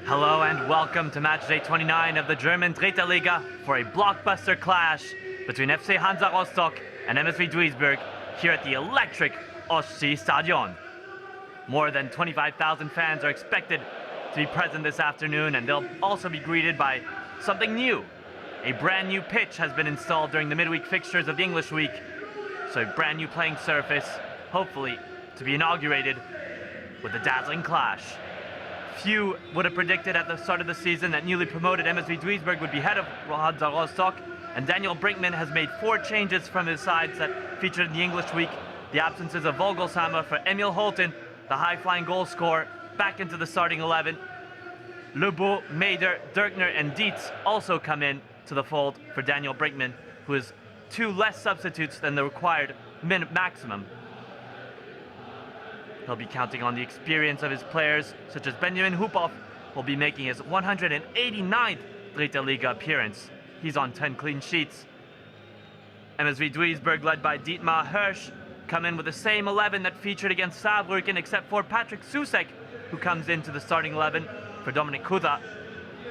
Hello and welcome to matchday 29 of the German Dritte Liga for a blockbuster clash between FC Hansa Rostock and MSV Duisburg here at the electric Ostsee Stadion. More than 25,000 fans are expected to be present this afternoon, and they'll also be greeted by something new. A brand new pitch has been installed during the midweek fixtures of the English week, so a brand new playing surface, hopefully to be inaugurated with a dazzling clash. Few would have predicted at the start of the season that newly promoted MSV Duisburg would be head of Hansa Rostock, and Daniel Brinkman has made 4 changes from his sides that featured in the English week. The absences of Vogelshammer for Emil Holten, the high-flying goal scorer, back into the starting 11. Lebeau, Mader, Dirkner, and Dietz also come in to the fold for Daniel Brinkman, who has 2 less substitutes than the required minute maximum. He'll be counting on the experience of his players, such as Benjamin Huphoff, who will be making his 189th Dritte Liga appearance. He's on 10 clean sheets. MSV Duisburg, led by Dietmar Hirsch, come in with the same 11 that featured against Saarbrücken, except for Patrick Susek, who comes into the starting 11 for Dominik Kuda.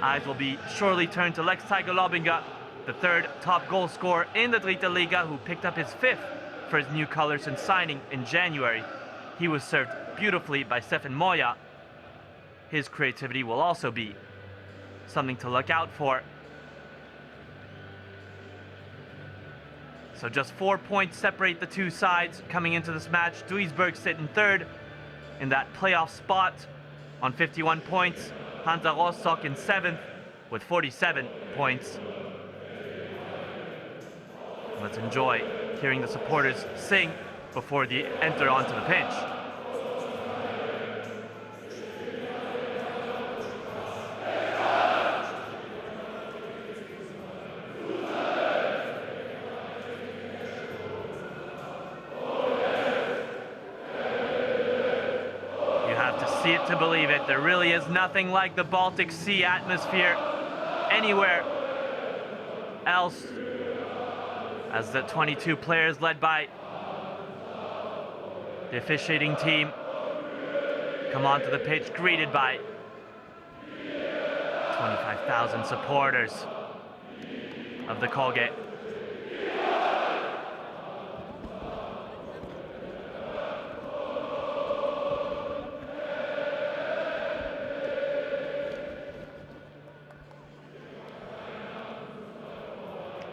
Eyes will be surely turned to Lex Tiger Lobinga, the 3rd top goal scorer in the Dritte Liga, who picked up his 5th for his new colors since signing in January. He was served beautifully by Stefan Moya. His creativity will also be something to look out for. So just 4 points separate the two sides coming into this match. Duisburg sit in 3rd in that playoff spot on 51 points. Hansa Rostock in 7th with 47 points. Let's enjoy hearing the supporters sing before they enter onto the pitch. You have to see it to believe it. There really is nothing like the Baltic Sea atmosphere anywhere else, as the 22 players led by the officiating team come onto the pitch, greeted by 25,000 supporters of the Colgate.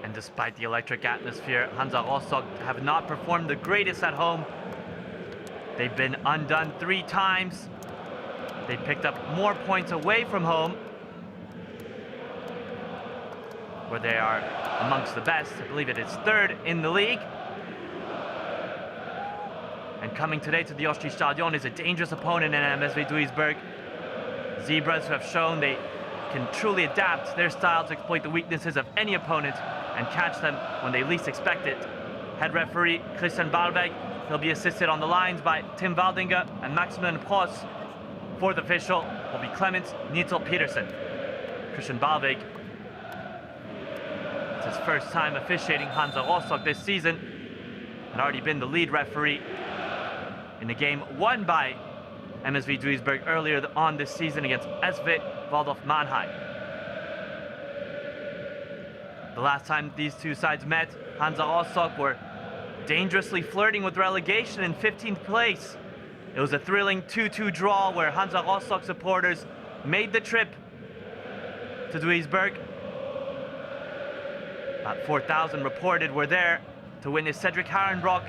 And despite the electric atmosphere, Hansa Rostock have not performed the greatest at home. They've been undone 3 times. They picked up more points away from home, where they are amongst the best. I believe it is 3rd in the league. And coming today to the Ostsee Stadion is a dangerous opponent in MSV Duisburg. Zebras, who have shown they can truly adapt their style to exploit the weaknesses of any opponent and catch them when they least expect it. Head referee Christian Ballweg. He'll be assisted on the lines by Tim Waldinger and Maximilian Pross. 4th official will be Clemens Nitzel Petersen. Christian Ballweg, it's his first time officiating Hansa Rostock this season, had already been the lead referee in a game won by MSV Duisburg earlier on this season against SV Waldorf Mannheim. The last time these two sides met, Hansa Rostock were dangerously flirting with relegation in 15th place. It was a thrilling 2-2 draw where Hansa Rostock supporters made the trip to Duisburg. About 4,000 reported were there to witness Cedric Harenbrock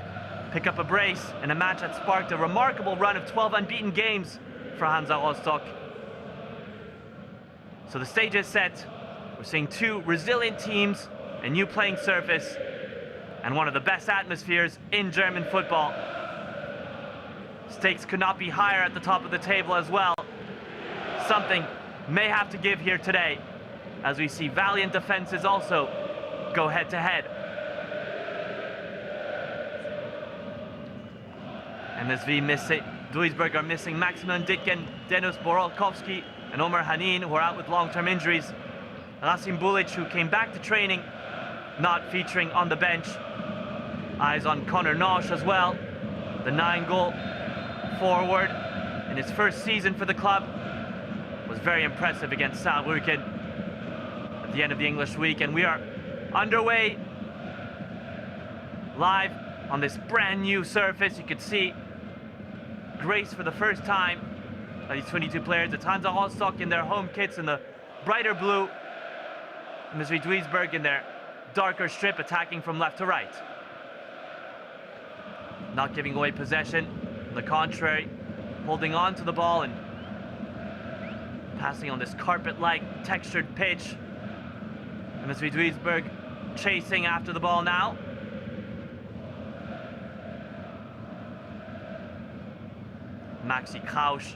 pick up a brace in a match that sparked a remarkable run of 12 unbeaten games for Hansa Rostock. So the stage is set. We're seeing 2 resilient teams, a new playing surface, and one of the best atmospheres in German football. Stakes could not be higher at the top of the table as well. Something may have to give here today, as we see valiant defenses also go head-to-head. MSV Duisburg are missing Maximilian Ditgen, Dennis Borolkowski, and Omar Hanin, who are out with long-term injuries. Rasim Bulic, who came back to training, not featuring on the bench. Eyes on Connor Nosh as well, the 9-goal forward in his first season for the club, was very impressive against Saarbrücken at the end of the English week. And we are underway live on this brand new surface. You can see grace for the first time by these 22 players. It's Hansa Rostock in their home kits in the brighter blue, MSV Duisburg in their darker strip, attacking from left to right. Not giving away possession, on the contrary, holding on to the ball and passing on this carpet-like textured pitch. MSV Duisburg chasing after the ball now. Maxi Krausch,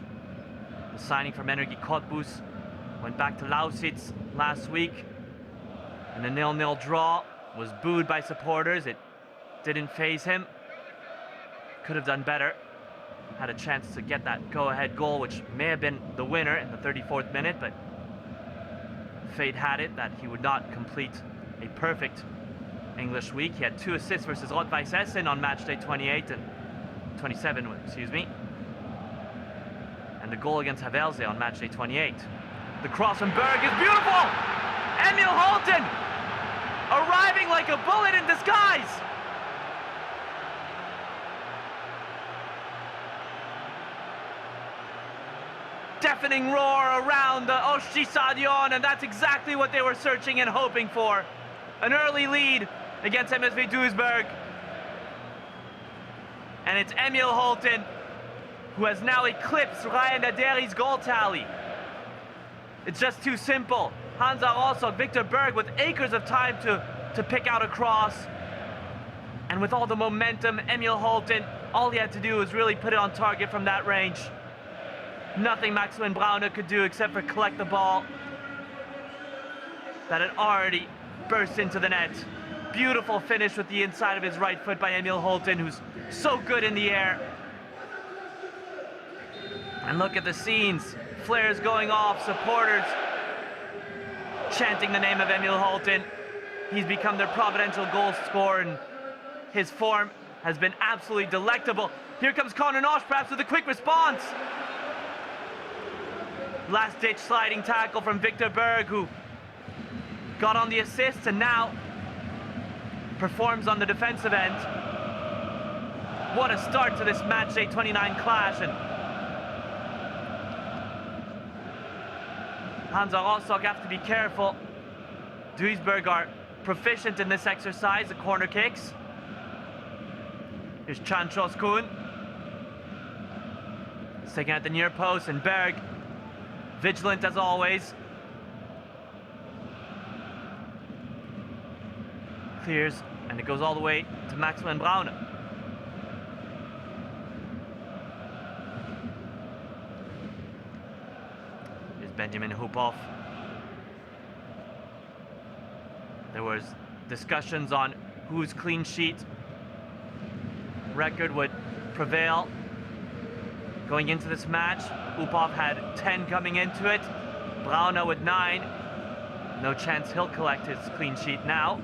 the signing from Energie Cottbus, went back to Lausitz last week. And the 0-0 draw was booed by supporters. It didn't faze him. Could have done better. Had a chance to get that go-ahead goal, which may have been the winner in the 34th minute, but fate had it that he would not complete a perfect English week. He had 2 assists versus Rot-Weiss Essen on matchday 28 and 27, excuse me. And the goal against Haverse on matchday 28. The cross from Berg is beautiful! Emil Holten arriving like a bullet in disguise! Deafening roar around the Ostsee Stadion, and that's exactly what they were searching and hoping for. An early lead against MSV Duisburg. And it's Emil Holten who has now eclipsed Ryan Aderi's goal tally. It's just too simple. Hansa Rostock, Victor Berg with acres of time to pick out a cross. And with all the momentum, Emil Holten, all he had to do was really put it on target from that range. Nothing Maximilian Brauner could do except for collect the ball that had already burst into the net. Beautiful finish with the inside of his right foot by Emil Holten, who's so good in the air. And look at the scenes. Flares going off, supporters chanting the name of Emil Holten. He's become their providential goal scorer, and his form has been absolutely delectable. Here comes Connor Nosh, perhaps with a quick response. Last-ditch sliding tackle from Victor Berg, who got on the assist and now performs on the defensive end. What a start to this matchday 29 clash. And Hansa Rostock have to be careful. Duisburg are proficient in this exercise, the corner kicks. Here's Chanchos Kuhn. He's taken at the near post, and Berg, vigilant as always. Clears, and it goes all the way to Maximilian Brauner. Here's Benjamin Huphoff. There was discussions on whose clean sheet record would prevail going into this match. Huphoff had 10 coming into it. Brauner with 9. No chance he'll collect his clean sheet now.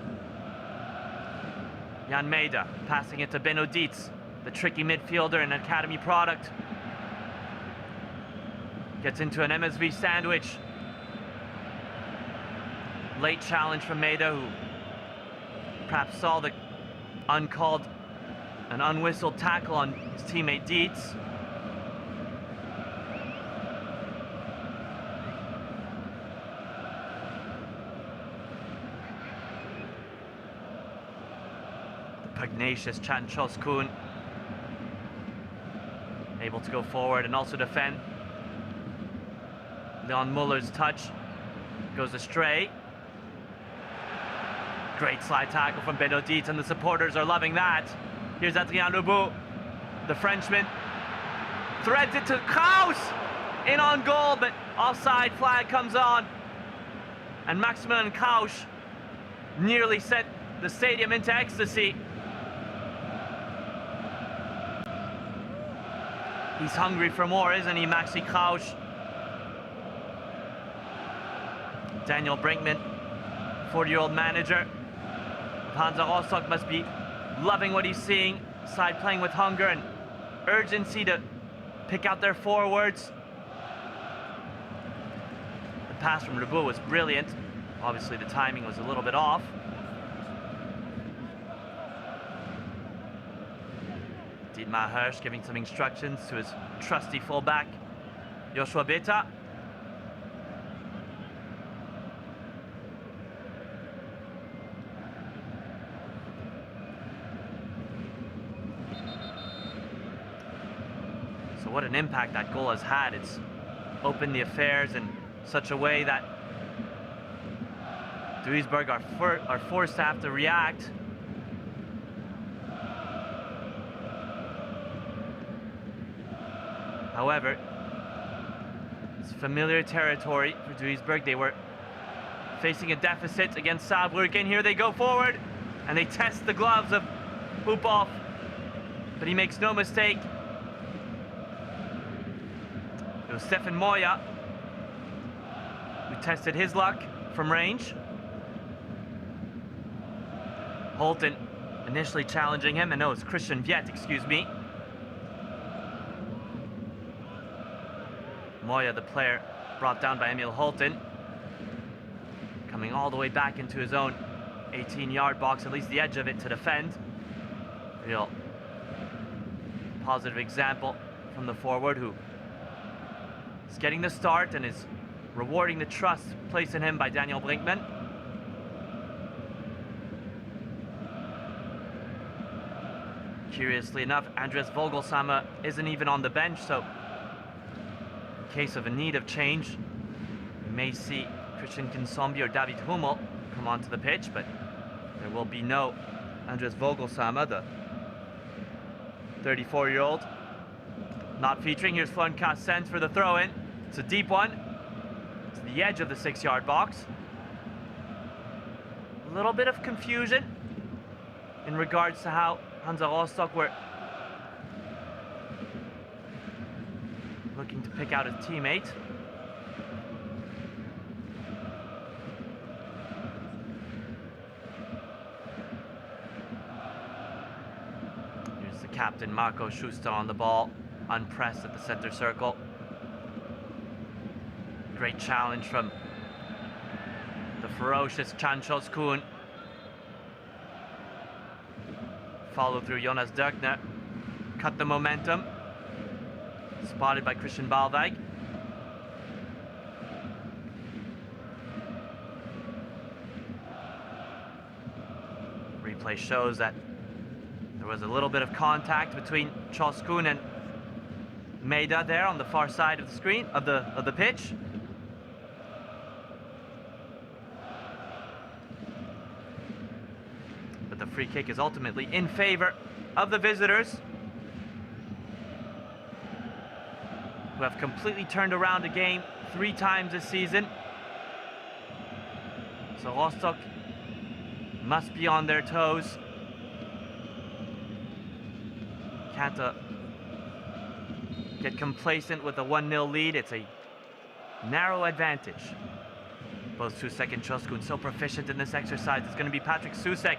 Jan Maeda passing it to Benno Dietz, the tricky midfielder and academy product. Gets into an MSV sandwich. Late challenge from Maeda, who perhaps saw the uncalled and unwhistled tackle on his teammate Dietz. Pugnacious Chanchos Kuhn, able to go forward and also defend. Leon Muller's touch goes astray. Great slide tackle from Benno Dietz, and the supporters are loving that. Here's Adrien Lebeau, the Frenchman. Threads it to Kraus! In on goal, but offside flag comes on. And Maximilian Krausch nearly sent the stadium into ecstasy. He's hungry for more, isn't he, Maxi Krausch? Daniel Brinkman, 40-year-old manager of Hansa Rostock, must be loving what he's seeing. Side playing with hunger and urgency to pick out their forwards. pass from Lebeau was brilliant. Obviously the timing was a little bit off. Dietmar Hirsch giving some instructions to his trusty fullback, Joshua Beta. So what an impact that goal has had. It's opened the affairs in such a way that Duisburg are forced to have to react. However, it's familiar territory for Duisburg. They were facing a deficit against Saarbrücken. Here they go forward, and they test the gloves of Uphoff, but he makes no mistake. It was Stefan Moya who tested his luck from range. Holton initially challenging him, and no, it's Christian Viet, excuse me. Moya, the player brought down by Emil Holton, coming all the way back into his own 18-yard box, at least the edge of it, to defend. Real positive example from the forward, who is getting the start and is rewarding the trust placed in him by Daniel Brinkman. Curiously enough, Andreas Vogelsammer isn't even on the bench, so in case of a need of change, we may see Christian Kinsombi or David Hummel come onto the pitch, but there will be no Andreas Vogelsammer, the 34-year-old, not featuring. Here's Florent Cassens for the throw-in. It's a deep one to the edge of the 6-yard box. A little bit of confusion in regards to how Hansa Rostock were looking to pick out his teammate. Here's the captain, Marco Schuster, on the ball, unpressed at the center circle. Great challenge from the ferocious Chanchos Kuhn. Follow through Jonas Dörkner. Cut the momentum. Spotted by Christian Balwijk. Replay shows that there was a little bit of contact between Chos Kuhn and Maida there on the far side of the screen of the pitch. But the free kick is ultimately in favor of the visitors, who have completely turned around a game 3 times this season. So Rostock must be on their toes. Can't get complacent with a 1-0 lead. It's a narrow advantage. Both Susek and Choskun so proficient in this exercise. It's going to be Patrick Susek.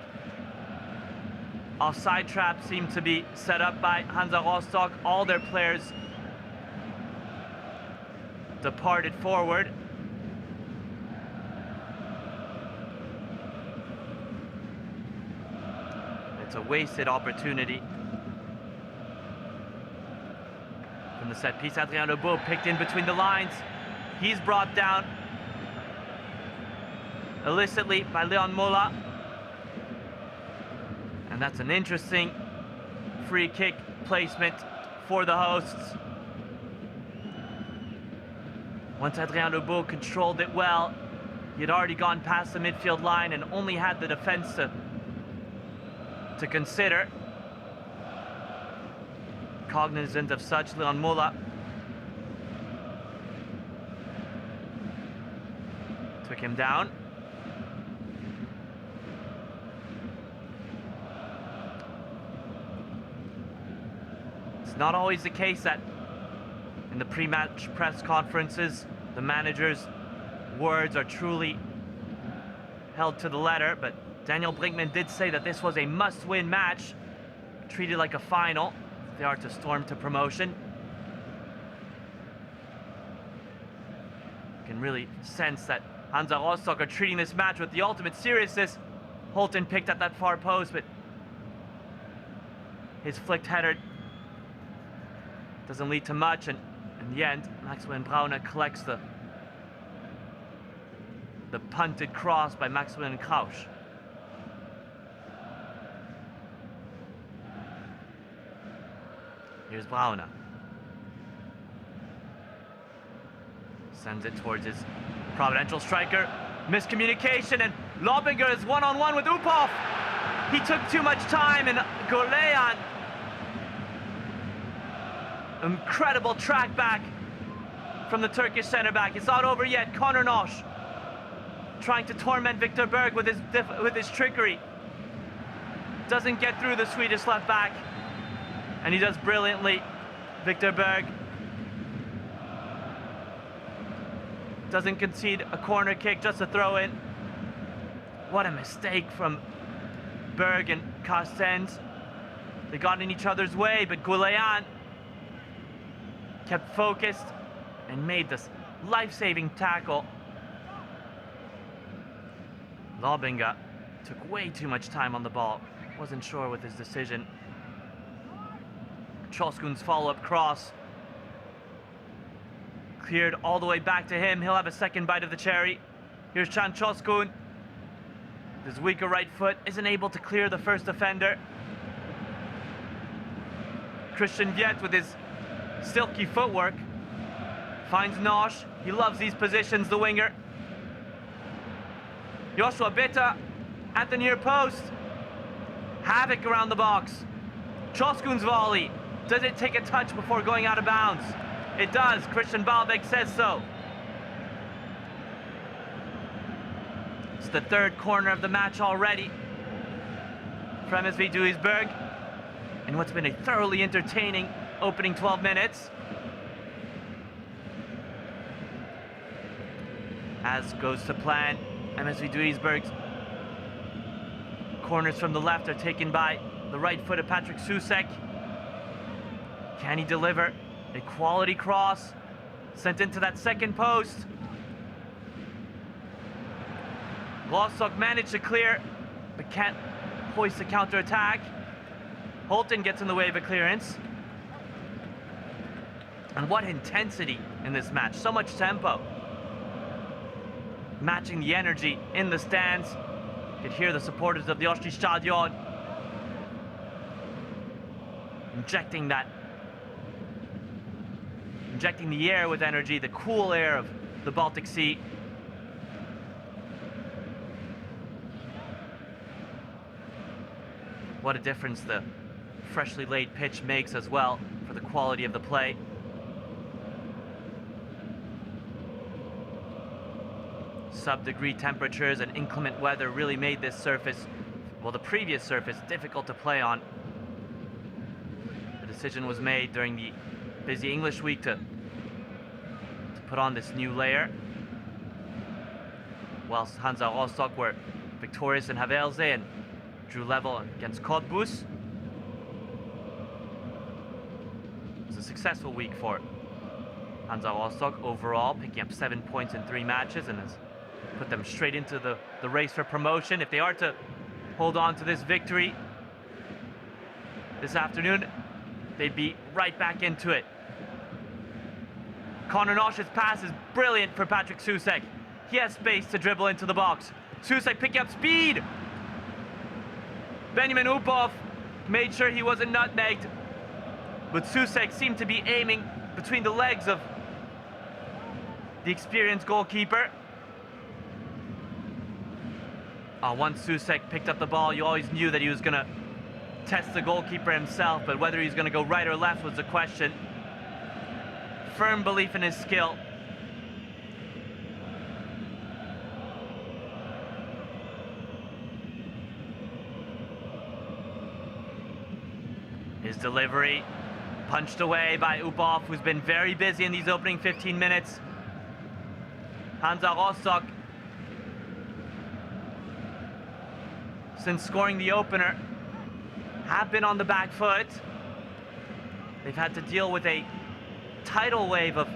Offside trap seemed to be set up by Hansa Rostock. All their players departed forward. It's a wasted opportunity. From the set piece, Adrien Lebeau picked in between the lines. He's brought down illicitly by Leon Mola. And that's an interesting free kick placement for the hosts. Once Adrien Lebeau controlled it well, he had already gone past the midfield line and only had the defense to consider. Cognizant of such, Leon Mola took him down. It's not always the case that in the pre-match press conferences, the manager's words are truly held to the letter, but Daniel Brinkman did say that this was a must-win match, treated like a final if they are to storm to promotion. You can really sense that Hansa Rostock are treating this match with the ultimate seriousness. Holton picked at that far post, but his flicked header doesn't lead to much, and in the end, Maximilian Brauner collects the punted cross by Maximilian Krausch. Here's Brauner. Sends it towards his providential striker. Miscommunication, and Lobinger is one-on-one with Upov. He took too much time, and Golean, incredible track back from the Turkish center back. It's not over yet. Conor Nosh trying to torment Victor Berg with his trickery. Doesn't get through the Swedish left back, and he does brilliantly. Victor Berg doesn't concede a corner kick, just a throw in. What a mistake from Berg and Carstens. They got in each other's way, but Golean kept focused and made this life-saving tackle. Lobinger took way too much time on the ball. Wasn't sure with his decision. Choskun's follow-up cross cleared all the way back to him. He'll have a second bite of the cherry. Here's Can Choskun. His weaker right foot isn't able to clear the first defender. Christian Viet with his silky footwork finds Nosh. He loves these positions, the winger. Joshua Bitta at the near post. Havoc around the box. Choskun's volley. Does it take a touch before going out of bounds? It does. Christian Balbeck says so. It's the third corner of the match already for MSV Duisburg, in what's been a thoroughly entertaining opening 12 minutes. As goes to plan, MSV Duisburg's corners from the left are taken by the right foot of Patrick Susek. Can he deliver a quality cross sent into that second post? Rostock managed to clear, but can't hoist the counter-attack. Holton gets in the way of a clearance. And what intensity in this match, so much tempo. Matching the energy in the stands. You could hear the supporters of the Osti Stadion injecting the air with energy, the cool air of the Baltic Sea. What a difference the freshly laid pitch makes as well for the quality of the play. Sub-degree temperatures and inclement weather really made this surface, well, the previous surface, difficult to play on. The decision was made during the busy English week to put on this new layer, whilst Hansa Rostock were victorious in Havelse and drew level against Cottbus. It was a successful week for Hansa Rostock overall, picking up 7 points in 3 matches, and has put them straight into the race for promotion. If they are to hold on to this victory this afternoon, they'd be right back into it. Conor Nosh's pass is brilliant for Patrick Susek. He has space to dribble into the box. Susek picking up speed. Benjamin Upov made sure he wasn't nutmegged, but Susek seemed to be aiming between the legs of the experienced goalkeeper. Once Susek picked up the ball, you always knew that he was going to test the goalkeeper himself, but whether he's going to go right or left was the question. Firm belief in his skill. His delivery punched away by Upov, who's been very busy in these opening 15 minutes. Hansa Rostock, since scoring the opener, have been on the back foot. They've had to deal with a tidal wave of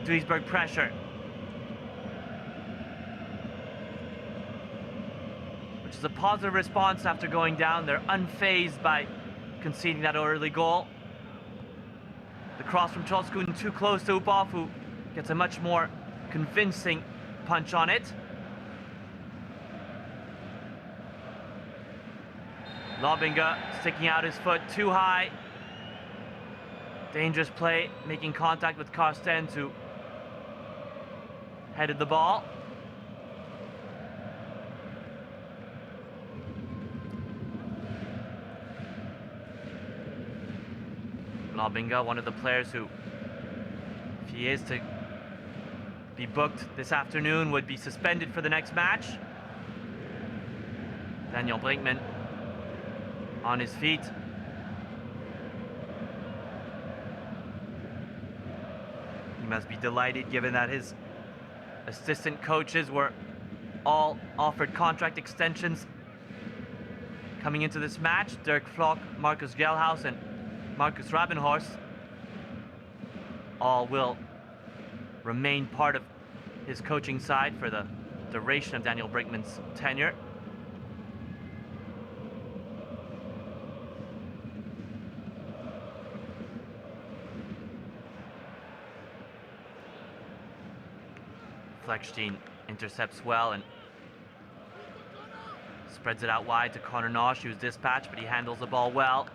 Duisburg pressure. is a positive response after going down. They're unfazed by conceding that early goal. The cross from Cholskun too close to Upov, who gets a much more convincing punch on it. Lobinga sticking out his foot too high. Dangerous play, making contact with Carstens, who headed the ball. Lobinga, one of the players who, if he is to be booked this afternoon, would be suspended for the next match. Daniel Brinkman on his feet. He must be delighted, given that his assistant coaches were all offered contract extensions coming into this match. Dirk Flock, Marcus Gelhaus, and Marcus Rabenhorst all will remain part of his coaching side for the duration of Daniel Brinkman's tenure. Fleckstein intercepts well and spreads it out wide to Connor Nosh. He was dispatched, but he handles the ball well.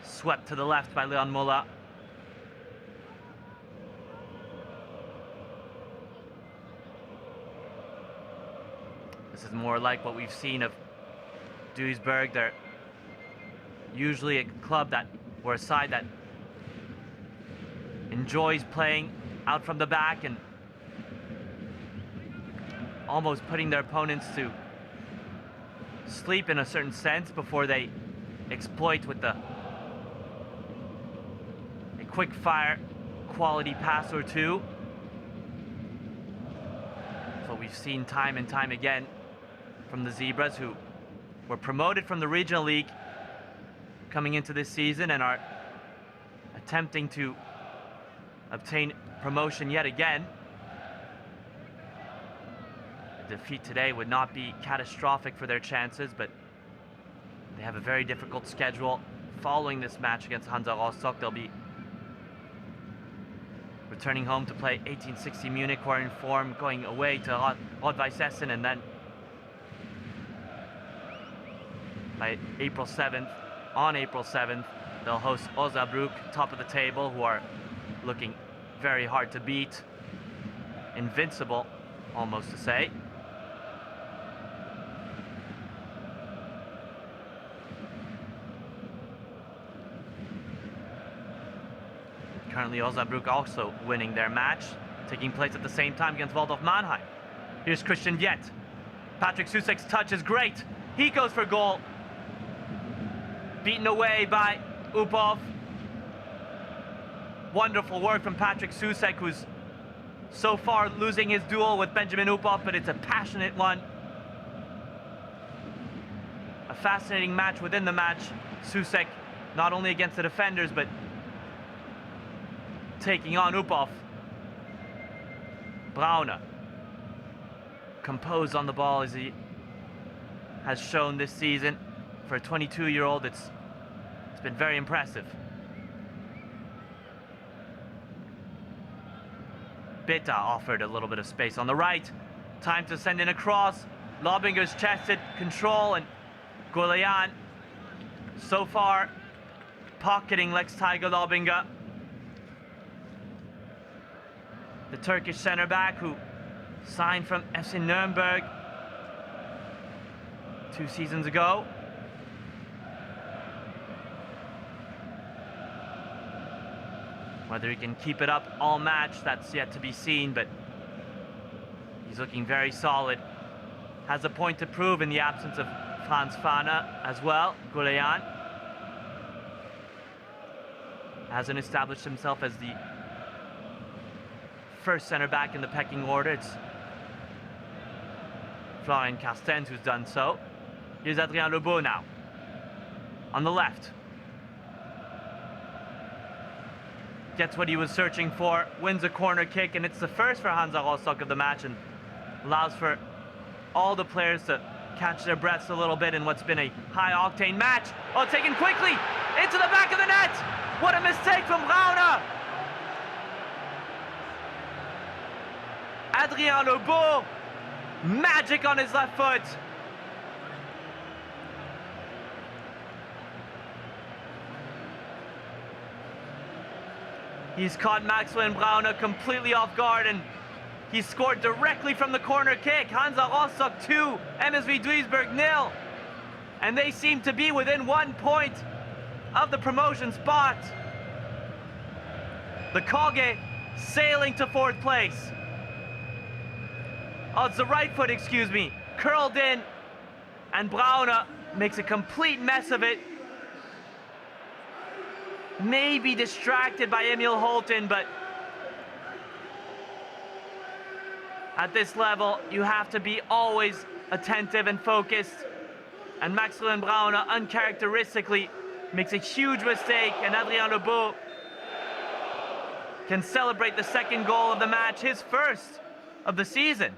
Swept to the left by Leon Muller. This is more like what we've seen of Duisburg. They're usually a club or a side that enjoys playing out from the back and almost putting their opponents to sleep in a certain sense before they exploit with a quick fire quality pass or two. So we've seen time and time again from the Zebras, who were promoted from the Regional League coming into this season and are attempting to obtain promotion yet again. A defeat today would not be catastrophic for their chances, but they have a very difficult schedule following this match against Hansa Rostock. They'll be returning home to play 1860 Munich, who are in form, going away to Rot-Weiss Essen, and then by April 7th, they'll host Osnabrück, top of the table, who are looking very hard to beat. Invincible, almost to say. Currently Osnabrück also winning their match, taking place at the same time against Waldorf Mannheim. Here's Christian Viet. Patrick Susek's touch is great. He goes for goal. Beaten away by Upov. Wonderful work from Patrick Susek, who's so far losing his duel with Benjamin Upov, but it's a passionate one. A fascinating match within the match. Susek not only against the defenders, but taking on Upov. Brauner, composed on the ball as he has shown this season. For a 22-year-old, it's been very impressive. Bitta offered a little bit of space on the right. Time to send in a cross. Lobinger's chested control, and Gulayan so far pocketing Lex Tiger Lobinga. The Turkish center back, who signed from FC Nürnberg 2 seasons ago. Whether he can keep it up all match, that's yet to be seen, but he's looking very solid. Has a point to prove in the absence of Franz Fahner as well. Gulayan hasn't established himself as the first center back in the pecking order. It's Florian Carstens who's done so. Here's Adrien Lebeau now on the left. Gets what he was searching for, wins a corner kick, and it's the first for Hansa Rostock of the match, and allows for all the players to catch their breaths a little bit in what's been a high-octane match. Oh, taken quickly into the back of the net. What a mistake from Brauner. Adrien Lebeau, magic on his left foot. He's caught Maximilian Brauner completely off guard, and he scored directly from the corner kick. Hansa Rostock 2, MSV Duisburg 0. And they seem to be within 1 point of the promotion spot. The Kage sailing to 4th place. Oh, it's the right foot, excuse me. Curled in, and Brauner makes a complete mess of it. Maybe distracted by Emil Holten, but at this level, you have to be always attentive and focused. And Maximilian Brauner uncharacteristically makes a huge mistake, and Adrien Lebeau can celebrate the 2nd goal of the match, his 1st of the season.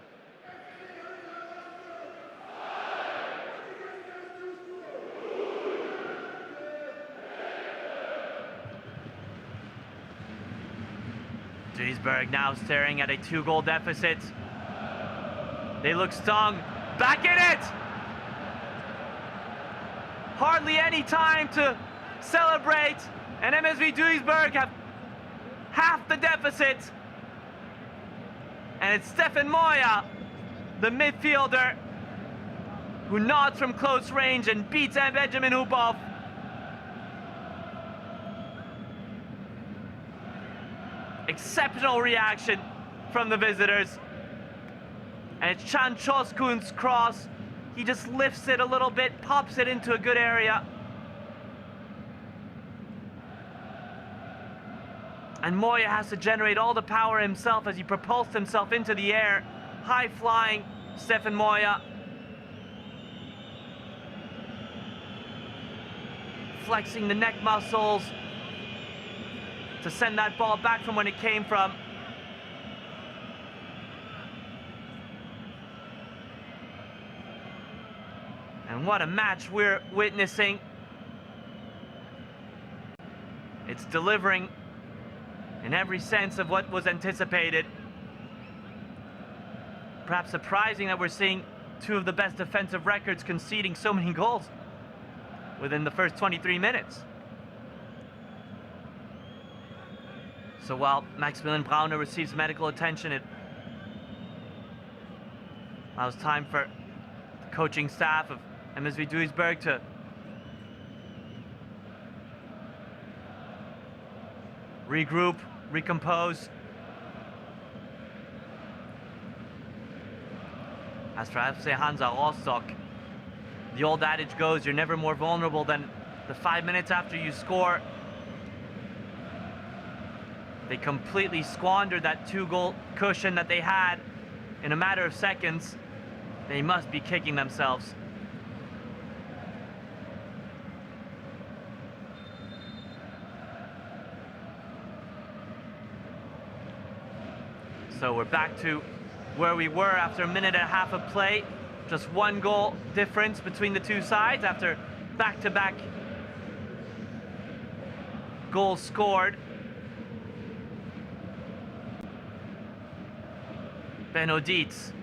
Duisburg now staring at a 2-goal deficit. They look stung. Back in it! Hardly any time to celebrate, and MSV Duisburg have half the deficit. And it's Stefan Moya, the midfielder, who nods from close range and beats Benjamin Hubov. Exceptional reaction from the visitors. And it's Chan Choskun's cross. He just lifts it a little bit, pops it into a good area. And Moya has to generate all the power himself as he propulsed himself into the air. High flying Stefan Moya. Flexing the neck muscles to send that ball back from when it came from. And what a match we're witnessing. It's delivering in every sense of what was anticipated. Perhaps surprising that we're seeing 2 of the best defensive records conceding so many goals within the first 23 minutes. So while Maximilian Brauner receives medical attention, it allows time for the coaching staff of MSV Duisburg to regroup, recompose. As for FC Hansa Rostock, the old adage goes, you're never more vulnerable than the 5 minutes after you score. They completely squandered that 2-goal cushion that they had in a matter of seconds. They must be kicking themselves. So we're back to where we were after a minute and a half of play. Just 1 goal difference between the 2 sides after back-to-back goals scored. Benno Dietz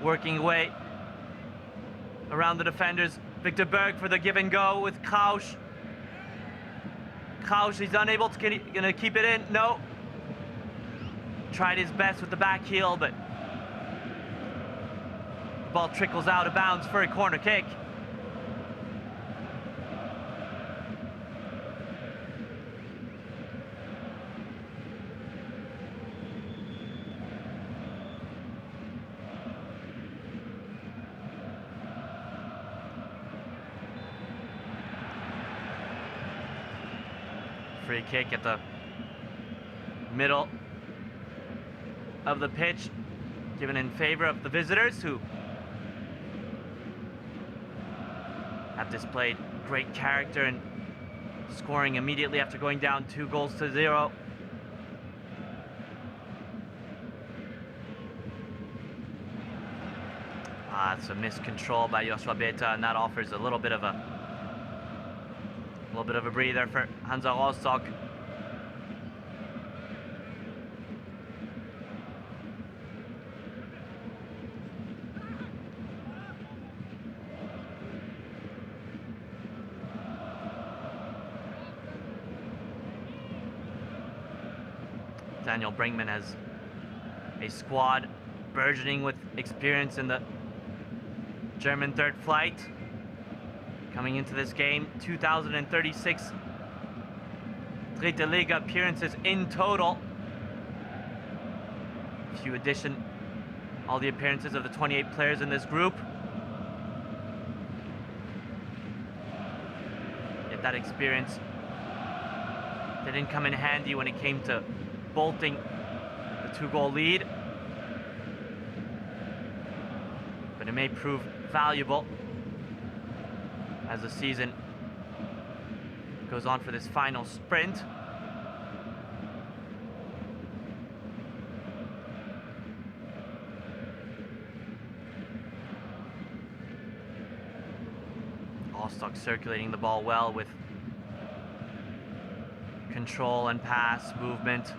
working away around the defenders. Victor Berg for the give and go with Krausch. Krausch, he's unable to gonna keep it in. No. Tried his best with the back heel, but the ball trickles out of bounds for a corner kick. Free kick at the middle of the pitch, given in favor of the visitors, who have displayed great character and scoring immediately after going down 2-0. It's a miscontrol by Joshua Beta, and that offers a little bit of a breather for Hansa Rostock. Daniel Brinkman has a squad burgeoning with experience in the German third flight. Coming into this game, 2,036 Dritte Liga appearances in total. If you addition all the appearances of the 28 players in this group, yet that experience didn't come in handy when it came to bolting the 2-goal lead, but it may prove valuable as the season goes on for this final sprint. Rostock circulating the ball well with control and pass movement.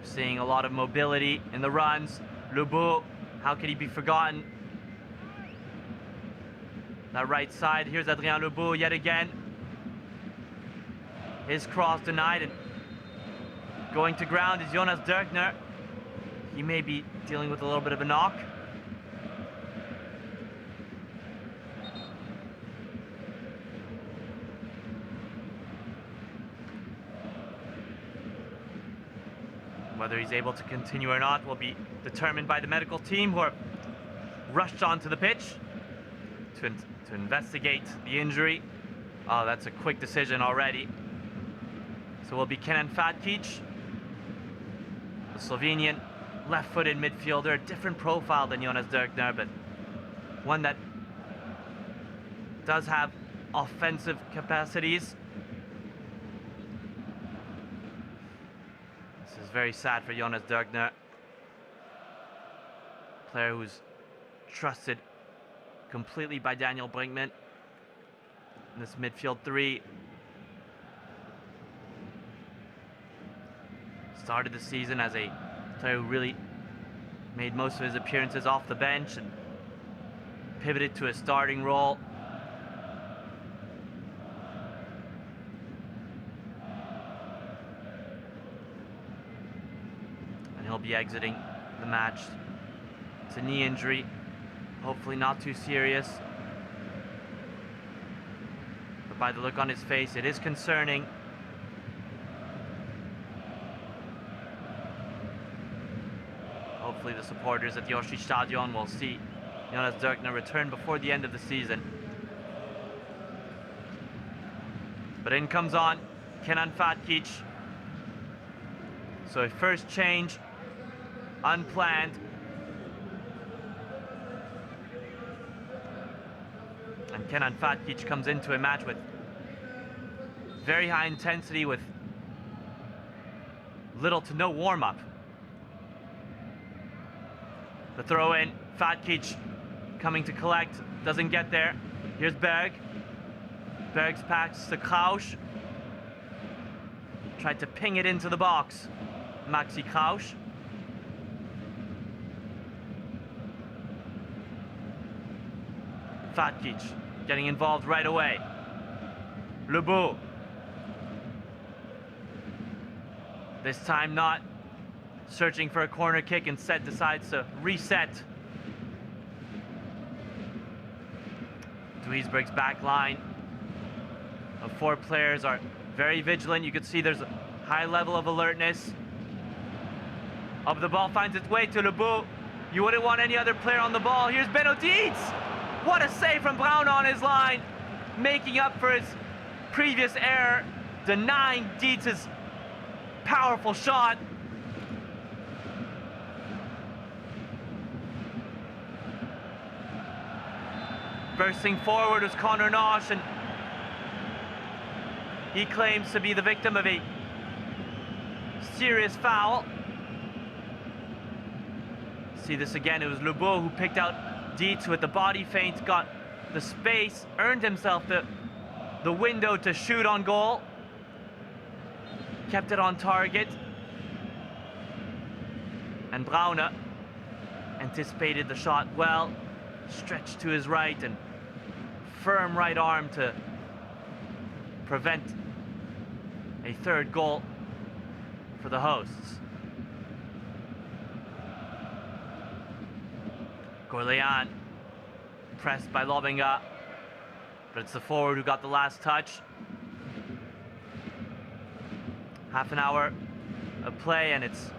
Seeing a lot of mobility in the runs. Lebeau, how could he be forgotten? That right side, here's Adrien Lebeau yet again. His cross denied, and going to ground is Jonas Dirkner. He may be dealing with a little bit of a knock. Whether he's able to continue or not will be determined by the medical team, who are rushed onto the pitch to investigate the injury. Oh, that's a quick decision already. So it will be Kenan Fatkic, the Slovenian left-footed midfielder, a different profile than Jonas Dirkner, but one that does have offensive capacities. This is very sad for Jonas Dirkner, player who's trusted completely by Daniel Brinkman in this midfield three. Started the season as a player who really made most of his appearances off the bench and pivoted to a starting role. And he'll be exiting the match. It's a knee injury, hopefully not too serious. But by the look on his face, it is concerning. Hopefully the supporters at the Oschi Stadion will see Jonas Dirkner return before the end of the season. But in comes on Kenan Fatkic. So a first change, unplanned. And Kenan Fatkic comes into a match with very high intensity, with little to no warm-up. The throw in, Fatkic coming to collect, doesn't get there. Here's Berg. Berg's pass to Krausch. Tried to ping it into the box. Maxi Krausch. Fatkic getting involved right away. Lebeau. This time not searching for a corner kick, instead decides to reset. Duisburg's back line of 4 players are very vigilant. You can see there's a high level of alertness. Up the ball finds its way to Lebeau. You wouldn't want any other player on the ball. Here's Benno Dietz. What a save from Braun on his line, making up for his previous error, denying Dietz's powerful shot. Bursting forward was Conor Nosh, and he claims to be the victim of a serious foul. See this again, it was Lebeau who picked out Dietz with the body feint got the space, earned himself the window to shoot on goal. Kept it on target. And Braune anticipated the shot well, stretched to his right and firm right arm to prevent a third goal for the hosts. Gorlean pressed by Lobinga, but it's the forward who got the last touch. Half an hour of play and it's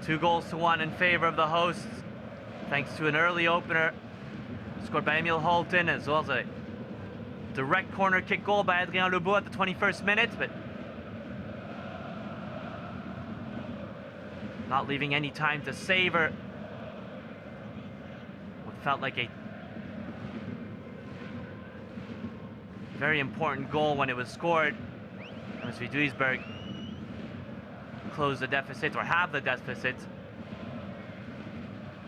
2-1 in favor of the hosts, thanks to an early opener scored by Emil Holton, as well as a direct corner kick goal by Adrien Lebeau at the 21st minute, but not leaving any time to savor what felt like a very important goal when it was scored. MSV Duisburg close the deficit, or have the deficit,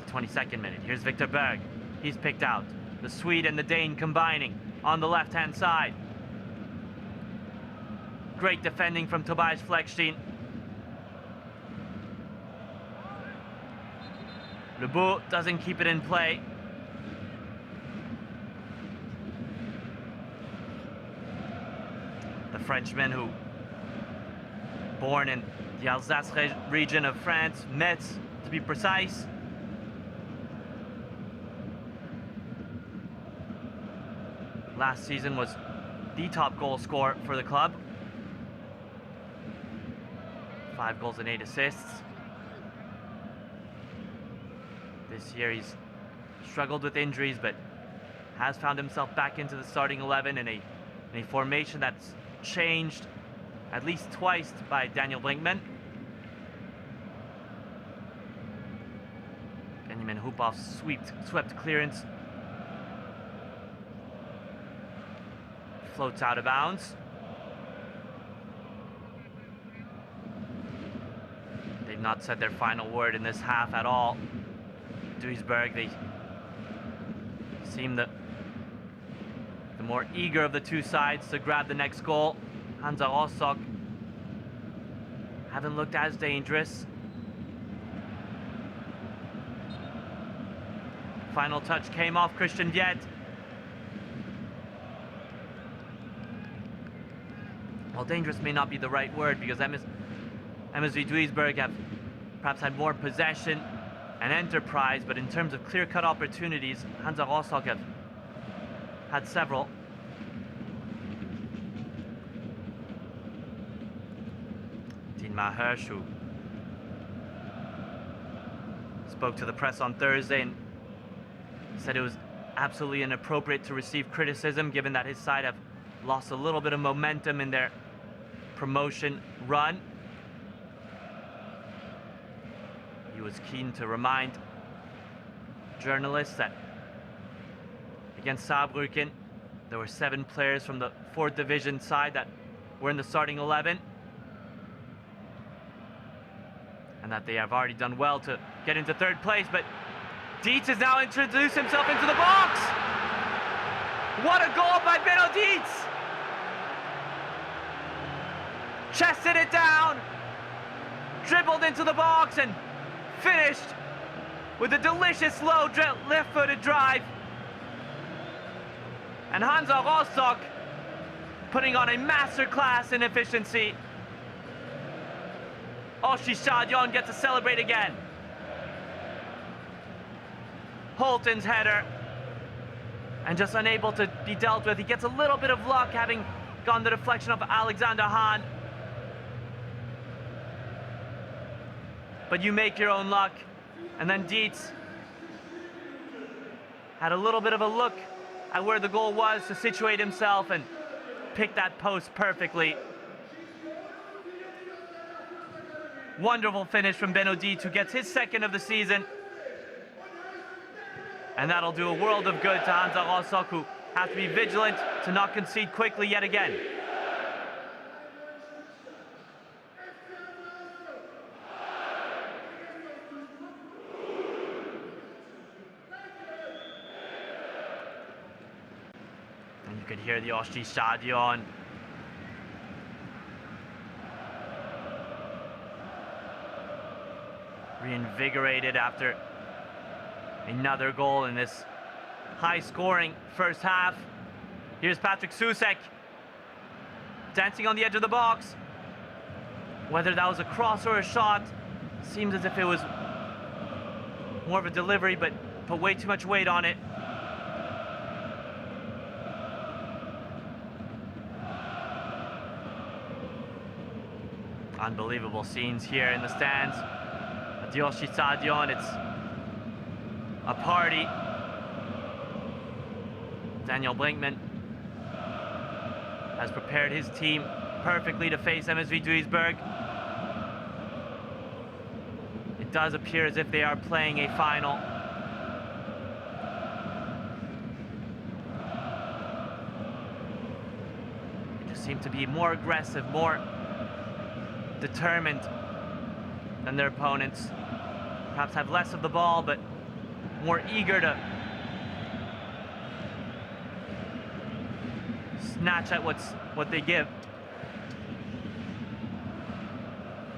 the 22nd minute. Here's Victor Berg. He's picked out. The Swede and the Dane combining on the left-hand side. Great defending from Tobias Fleckstein. Lebeau doesn't keep it in play. The Frenchman, who born in the Alsace region of France, Metz to be precise. Last season was the top goal scorer for the club. 5 goals and 8 assists. This year he's struggled with injuries, but has found himself back into the starting 11 in a formation that's changed at least twice by Daniel Brinkman. Benjamin Hupoff's swept clearance floats out of bounds. They've not said their final word in this half at all. Duisburg, they seem the more eager of the two sides to grab the next goal. Hansa Rostock haven't looked as dangerous. Final touch came off Christian Viet. Well, dangerous may not be the right word, because MSV Duisburg have perhaps had more possession and enterprise, but in terms of clear-cut opportunities, Hansa Rostock have had several. Dietmar Hirsch, who spoke to the press on Thursday and said it was absolutely inappropriate to receive criticism, given that his side have lost a little bit of momentum in their promotion run. He was keen to remind journalists that against Saarbrücken, there were 7 players from the 4th Division side that were in the starting 11, and that they have already done well to get into 3rd place. But Dietz has now introduced himself into the box. What a goal by Benno Dietz! Chested it down, dribbled into the box, and finished with a delicious low left-footed drive. And Hansa Rostock putting on a masterclass in efficiency. Oshi Stadion gets to celebrate again. Holton's header, and just unable to be dealt with. He gets a little bit of luck, having gone the deflection of Alexander Hahn. But you make your own luck. And then Dietz had a little bit of a look at where the goal was to situate himself and pick that post perfectly. Wonderful finish from Benno Dietz, who gets his 2nd of the season. And that'll do a world of good to Hansa Rostock, who have to be vigilant to not concede quickly yet again. You could hear the Osti Stadion. Reinvigorated after another goal in this high-scoring first half. Here's Patrick Susek dancing on the edge of the box. Whether that was a cross or a shot, seems as if it was more of a delivery, but put way too much weight on it. Unbelievable scenes here in the stands at the Osti Stadion. It's a party. Daniel Brinkman has prepared his team perfectly to face MSV Duisburg. It does appear as if they are playing a final. They just seem to be more aggressive, more determined than their opponents. Perhaps have less of the ball, but more eager to snatch at what they give.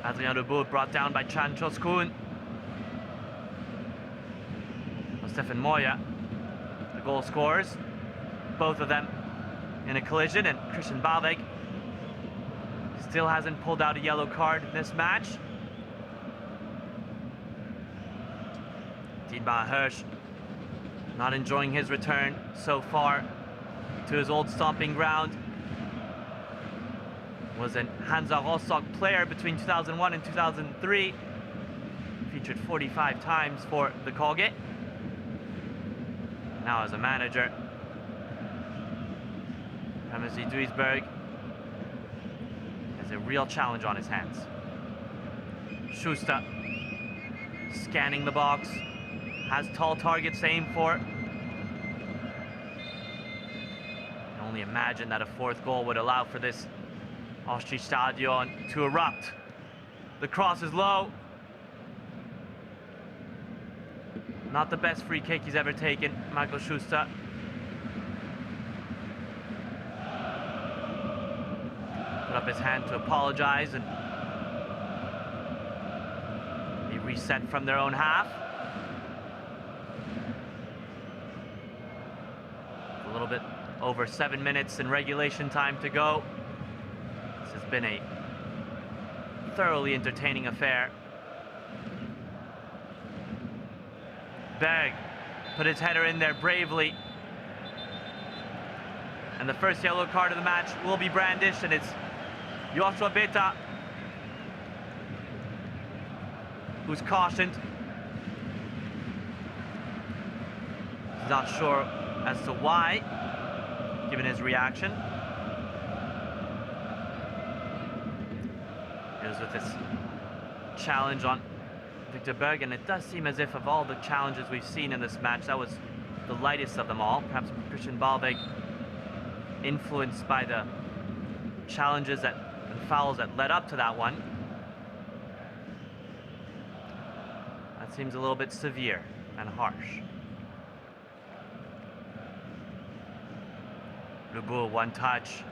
Adrien Lebeau brought down by Can Choskun. Stefan Moya, the goal scorers. Both of them in a collision, and Christian Balveg still hasn't pulled out a yellow card in this match. Dietmar Hirsch not enjoying his return so far to his old stomping ground. Was an Hansa Rostock player between 2001 and 2003. Featured 45 times for the Colgate. Now as a manager, MSV Duisburg has a real challenge on his hands. Schuster scanning the box, has tall targets to aim for. Can only imagine that a fourth goal would allow for this Osti Stadion to erupt. The cross is low. Not the best free kick he's ever taken, Michael Schuster. Put up his hand to apologize, and they reset from their own half. A little bit over 7 minutes in regulation time to go. This has been a thoroughly entertaining affair. Berg put his header in there bravely. And the first yellow card of the match will be brandished, and it's Joshua Beta who's cautioned. He's not sure as to why, given his reaction. It was with this challenge on Victor Berg, and it does seem as if of all the challenges we've seen in this match, that was the lightest of them all. Perhaps Christian Balveg influenced by the challenges and fouls that led up to that one. That seems a little bit severe and harsh. Lebeau, one touch.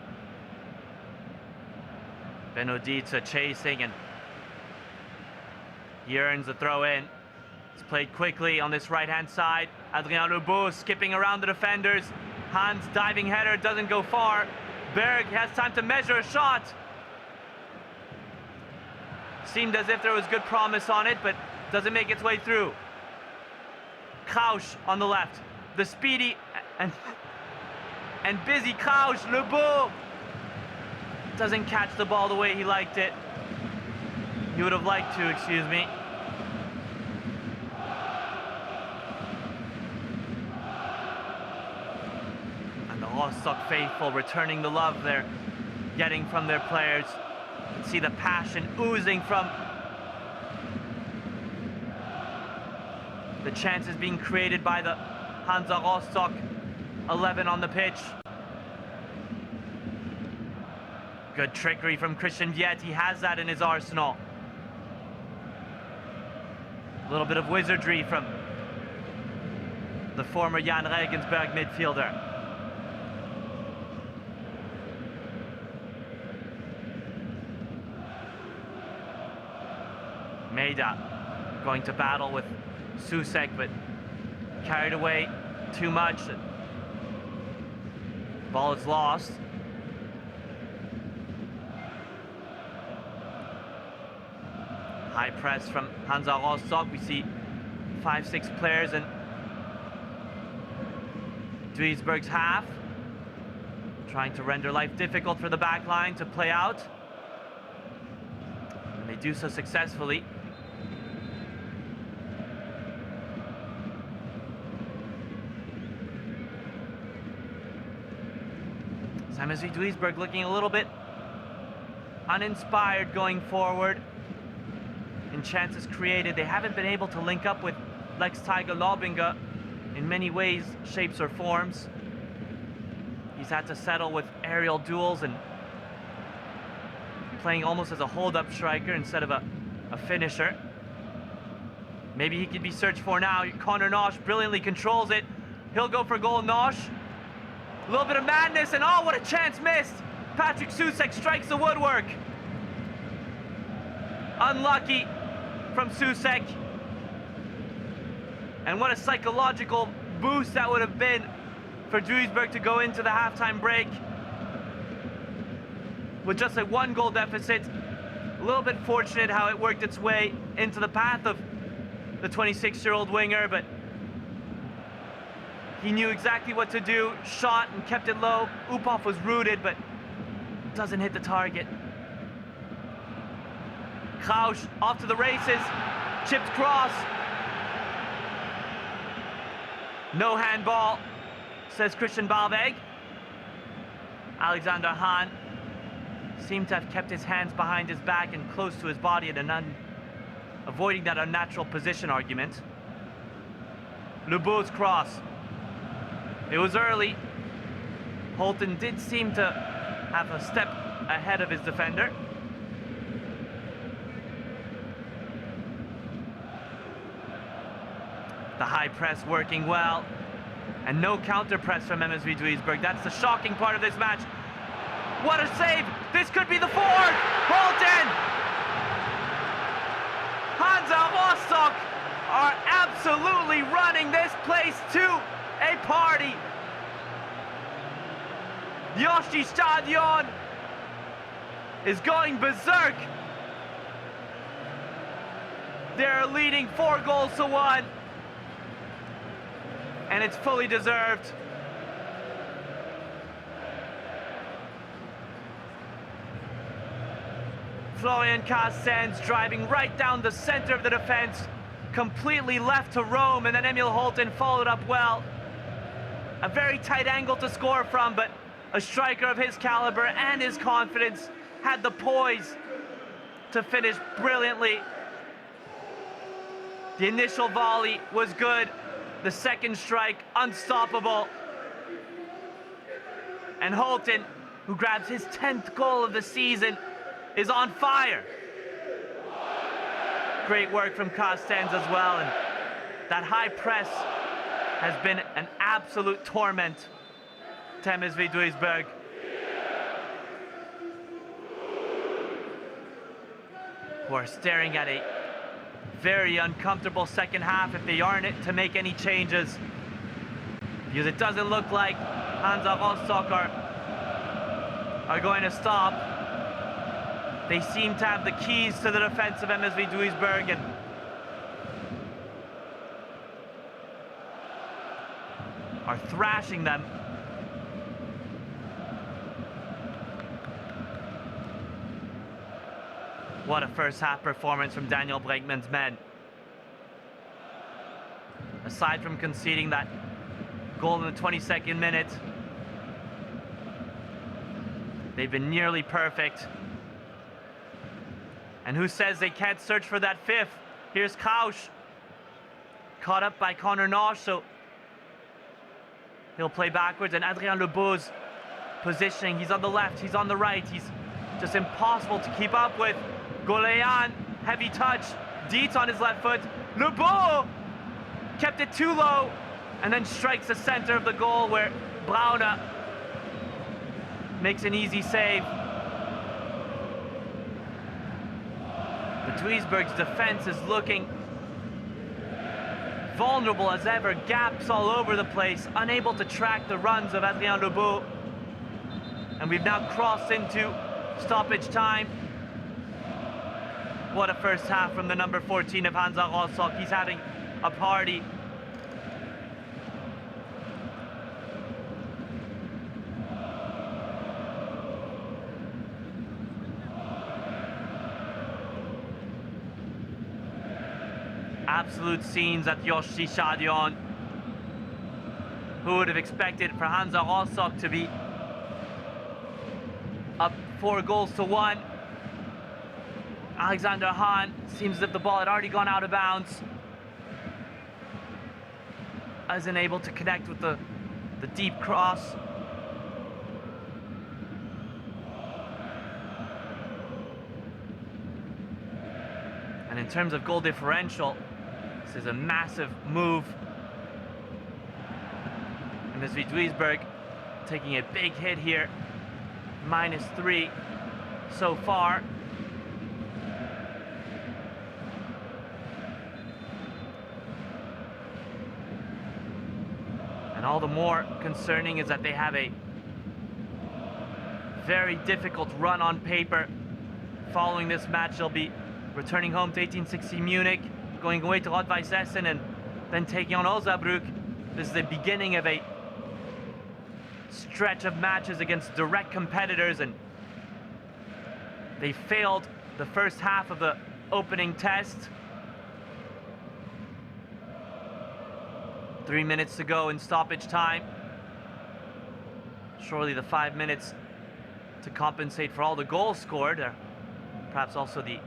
Benodica chasing, and he earns the throw in. It's played quickly on this right-hand side. Adrien Lebeau skipping around the defenders. Hans diving header doesn't go far. Berg has time to measure a shot. Seemed as if there was good promise on it, but doesn't make its way through. Krausch on the left. The speedy and busy Krausch. Lebeau doesn't catch the ball the way he liked it. He would have liked to, excuse me. And the Rostock faithful returning the love they're getting from their players. You can see the passion oozing from the chances being created by the Hansa Rostock 11 on the pitch. Good trickery from Christian Viet. He has that in his arsenal. A little bit of wizardry from the former Jan Regensburg midfielder. Meida going to battle with Susek, but carried away too much. Ball is lost. High press from Hansa Rostock. We see 5-6 players in Duisburg's half, trying to render life difficult for the back line to play out. And they do so successfully. MSV Duisburg looking a little bit uninspired going forward. In chances created, they haven't been able to link up with Lex Tiger Lobinga in many ways, shapes, or forms. He's had to settle with aerial duels and playing almost as a hold-up striker instead of a finisher. Maybe he could be searched for now. Connor Nosh brilliantly controls it. He'll go for goal. Nosh. A little bit of madness, and oh, what a chance missed! Patrick Susek strikes the woodwork. Unlucky from Susek. And what a psychological boost that would have been for Duisburg to go into the halftime break with just a 1-goal deficit. A little bit fortunate how it worked its way into the path of the 26-year-old winger, but he knew exactly what to do, shot and kept it low. Uphoff was rooted, but doesn't hit the target. Krausch off to the races, chipped cross. No handball, says Christian Balveg. Alexander Hahn seemed to have kept his hands behind his back and close to his body and avoiding that unnatural position argument. Lebeau's cross. It was early. Holton did seem to have a step ahead of his defender. The high press working well. And no counter press from MSV Duisburg. That's the shocking part of this match. What a save! This could be the fourth! Holton! Hansa Rostock are absolutely running this place to a party. The Osti Stadion is going berserk. They're leading 4-1, and it's fully deserved. Florian Carstens driving right down the center of the defense, completely left to roam, and then Emil Holton followed up well. A very tight angle to score from, but a striker of his caliber and his confidence had the poise to finish brilliantly. The initial volley was good. The second strike, unstoppable. And Holton, who grabs his 10th goal of the season, is on fire. Great work from Carstens as well, and that high press has been an absolute torment to MSV Duisburg. Who are staring at a very uncomfortable second half if they aren't to make any changes, because it doesn't look like Hansa Rostock are going to stop. They seem to have the keys to the defense of MSV Duisburg, and are thrashing them. What a first half performance from Daniel Brinkman's men. Aside from conceding that goal in the 22nd minute, they've been nearly perfect. And who says they can't search for that fifth? Here's Krausch, caught up by Connor Nosh, so he'll play backwards. And Adrien Lebeau's positioning, he's on the left, he's on the right, he's just impossible to keep up with. Golean, heavy touch, Dietz on his left foot. Lebeau kept it too low and then strikes the center of the goal where Braune makes an easy save. The Duisburg's defense is looking vulnerable as ever, gaps all over the place, unable to track the runs of Adrien Lebeau. And we've now crossed into stoppage time. What a first half from the number 14 of Hansa Rostock. He's having a party. Absolute scenes at Yoshi Stadion. Who would have expected for Hansa Rostock to be up 4-1? Alexander Hahn seems as if the ball had already gone out of bounds. Isn't able to connect with the deep cross. And in terms of goal differential, this is a massive move. MSV Duisburg taking a big hit here. -3 so far. And all the more concerning is that they have a very difficult run on paper. Following this match, they'll be returning home to 1860 Munich, going away to Rot-Weiss Essen, and then taking on Osnabrück. This is the beginning of a stretch of matches against direct competitors, and they failed the first half of the opening test. 3 minutes to go in stoppage time. Surely the 5 minutes to compensate for all the goals scored, or perhaps also the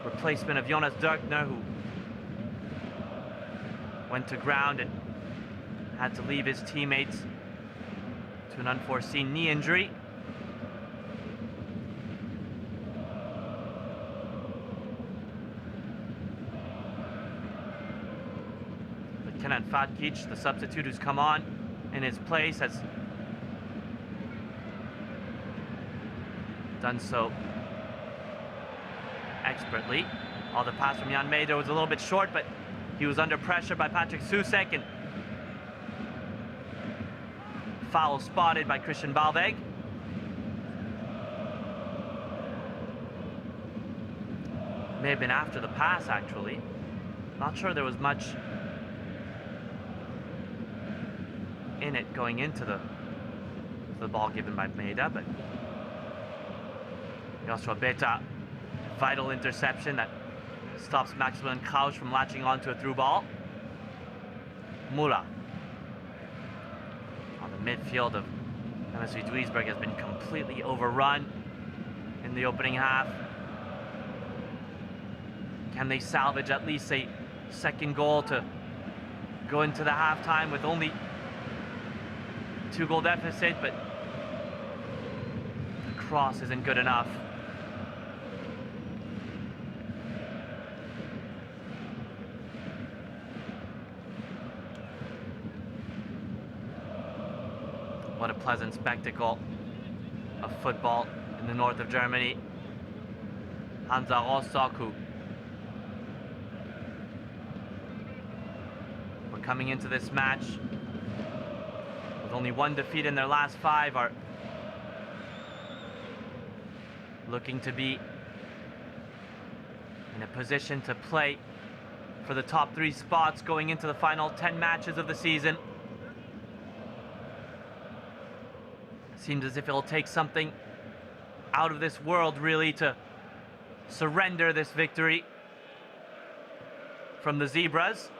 replacement of Jonas Dörkner, who went to ground and had to leave his teammates to an unforeseen knee injury. But Kenan Fatkic, the substitute who's come on in his place, has done so expertly. Oh, the pass from Jan Mader was a little bit short, but he was under pressure by Patrick Susek, and foul spotted by Christian Balveg. May have been after the pass, actually. Not sure there was much in it going into the ball given by Mader, but Joshua Beta, vital interception that stops Maximilian Krausch from latching onto a through ball. Mula. On the midfield of MSV Duisburg has been completely overrun in the opening half. Can they salvage at least a second goal to go into the halftime with only 2-goal deficit? But the cross isn't good enough. What a pleasant spectacle of football in the north of Germany. Hansa Rostock, who were coming into this match with only 1 defeat in their last 5, are looking to be in a position to play for the top 3 spots going into the final 10 matches of the season. Seems as if it'll take something out of this world, really, to surrender this victory from the Zebras.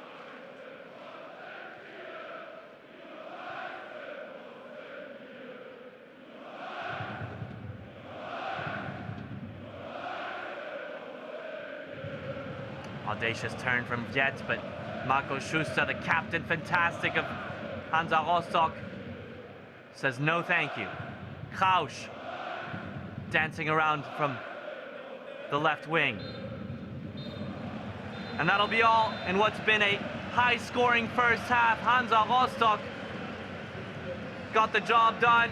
Audacious turn from Viet, but Marco Schuster, the captain, fantastic, of Hansa Rostock, says no thank you. Krausch dancing around from the left wing. And that'll be all in what's been a high-scoring first half. Hansa Rostock got the job done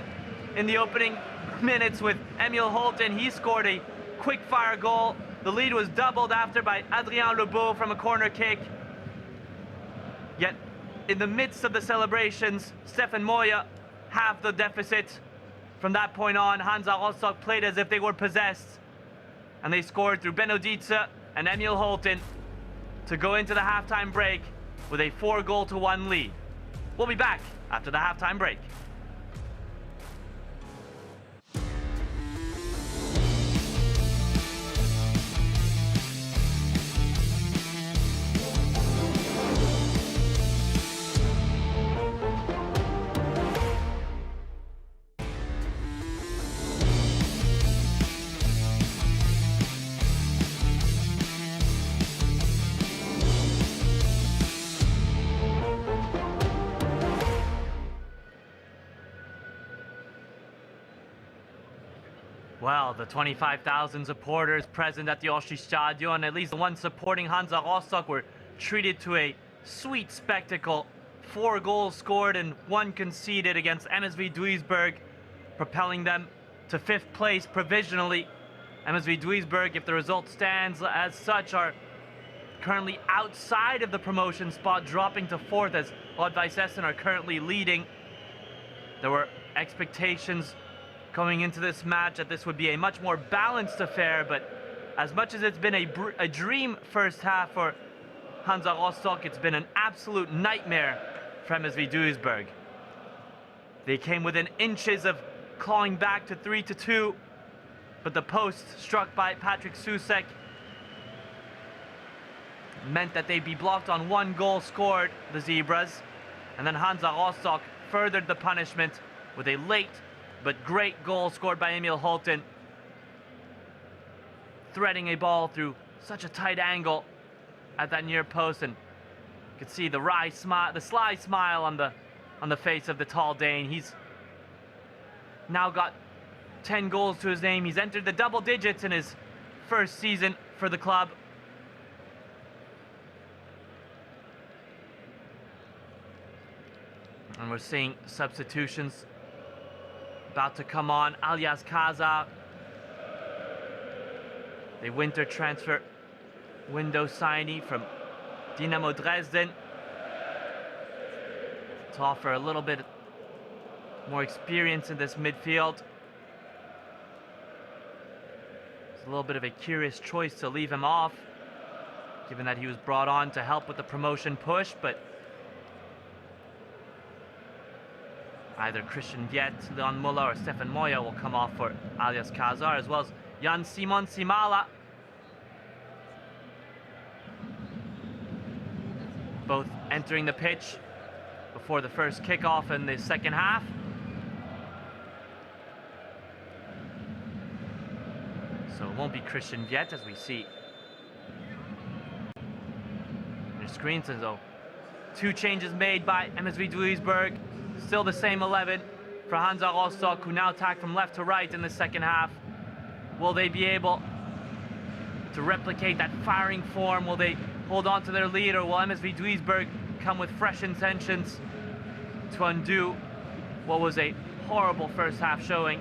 in the opening minutes with Emil Holten. He scored a quick fire goal. The lead was doubled after by Adrien Lebeau from a corner kick. Yet, in the midst of the celebrations, Stefan Moya halved the deficit. From that point on, Hansa Rostock played as if they were possessed. And they scored through Benno Dietze and Emil Holten to go into the halftime break with a 4-1 lead. We'll be back after the halftime break. Well, the 25,000 supporters present at the Oschi Stadion, at least the ones supporting Hansa Rostock, were treated to a sweet spectacle. 4 goals scored and 1 conceded against MSV Duisburg, propelling them to 5th place provisionally. MSV Duisburg, if the result stands as such, are currently outside of the promotion spot, dropping to 4th as Rot-Weiss Essen are currently leading. There were expectations going into this match that this would be a much more balanced affair, but as much as it's been a dream first half for Hansa Rostock, it's been an absolute nightmare for MSV Duisburg. They came within inches of clawing back to 3-2, but the post struck by Patrick Susek meant that they'd be blocked on 1 goal scored, the Zebras, and then Hansa Rostock furthered the punishment with a late but great goal scored by Emil Holten, threading a ball through such a tight angle at that near post, and you could see the sly smile on the face of the tall Dane. He's now got 10 goals to his name. He's entered the double digits in his first season for the club. And we're seeing substitutions about to come on. Alias Kaza, the winter transfer window signee from Dynamo Dresden, to offer a little bit more experience in this midfield. It's a little bit of a curious choice to leave him off, given that he was brought on to help with the promotion push, but either Christian Viet, Leon Muller, or Stefan Moya will come off for Alias Kazar, as well as Jan Simon Simala. Both entering the pitch before the first kickoff in the second half. So it won't be Christian Viet, as we see on your screens. And so 2 changes made by MSV Duisburg. Still the same 11 for Hansa Rostock, who now attack from left to right in the second half. Will they be able to replicate that firing form? Will they hold on to their lead, or will MSV Duisburg come with fresh intentions to undo what was a horrible first half showing?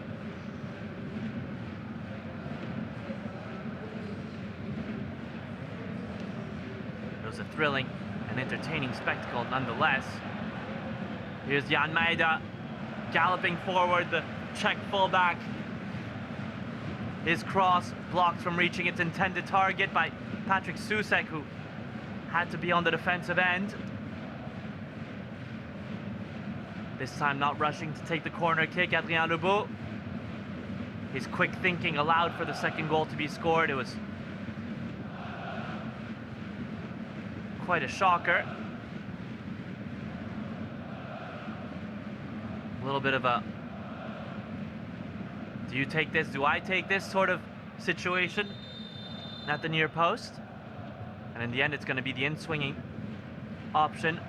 It was a thrilling and entertaining spectacle nonetheless. Here's Jan Maeda galloping forward, the Czech fullback. His cross blocked from reaching its intended target by Patrick Susek, who had to be on the defensive end. This time not rushing to take the corner kick, Adrien Lebeau. His quick thinking allowed for the second goal to be scored. It was quite a shocker. A little bit of a do you take this, do I take this sort of situation at the near post. And in the end, it's going to be the in-swinging option,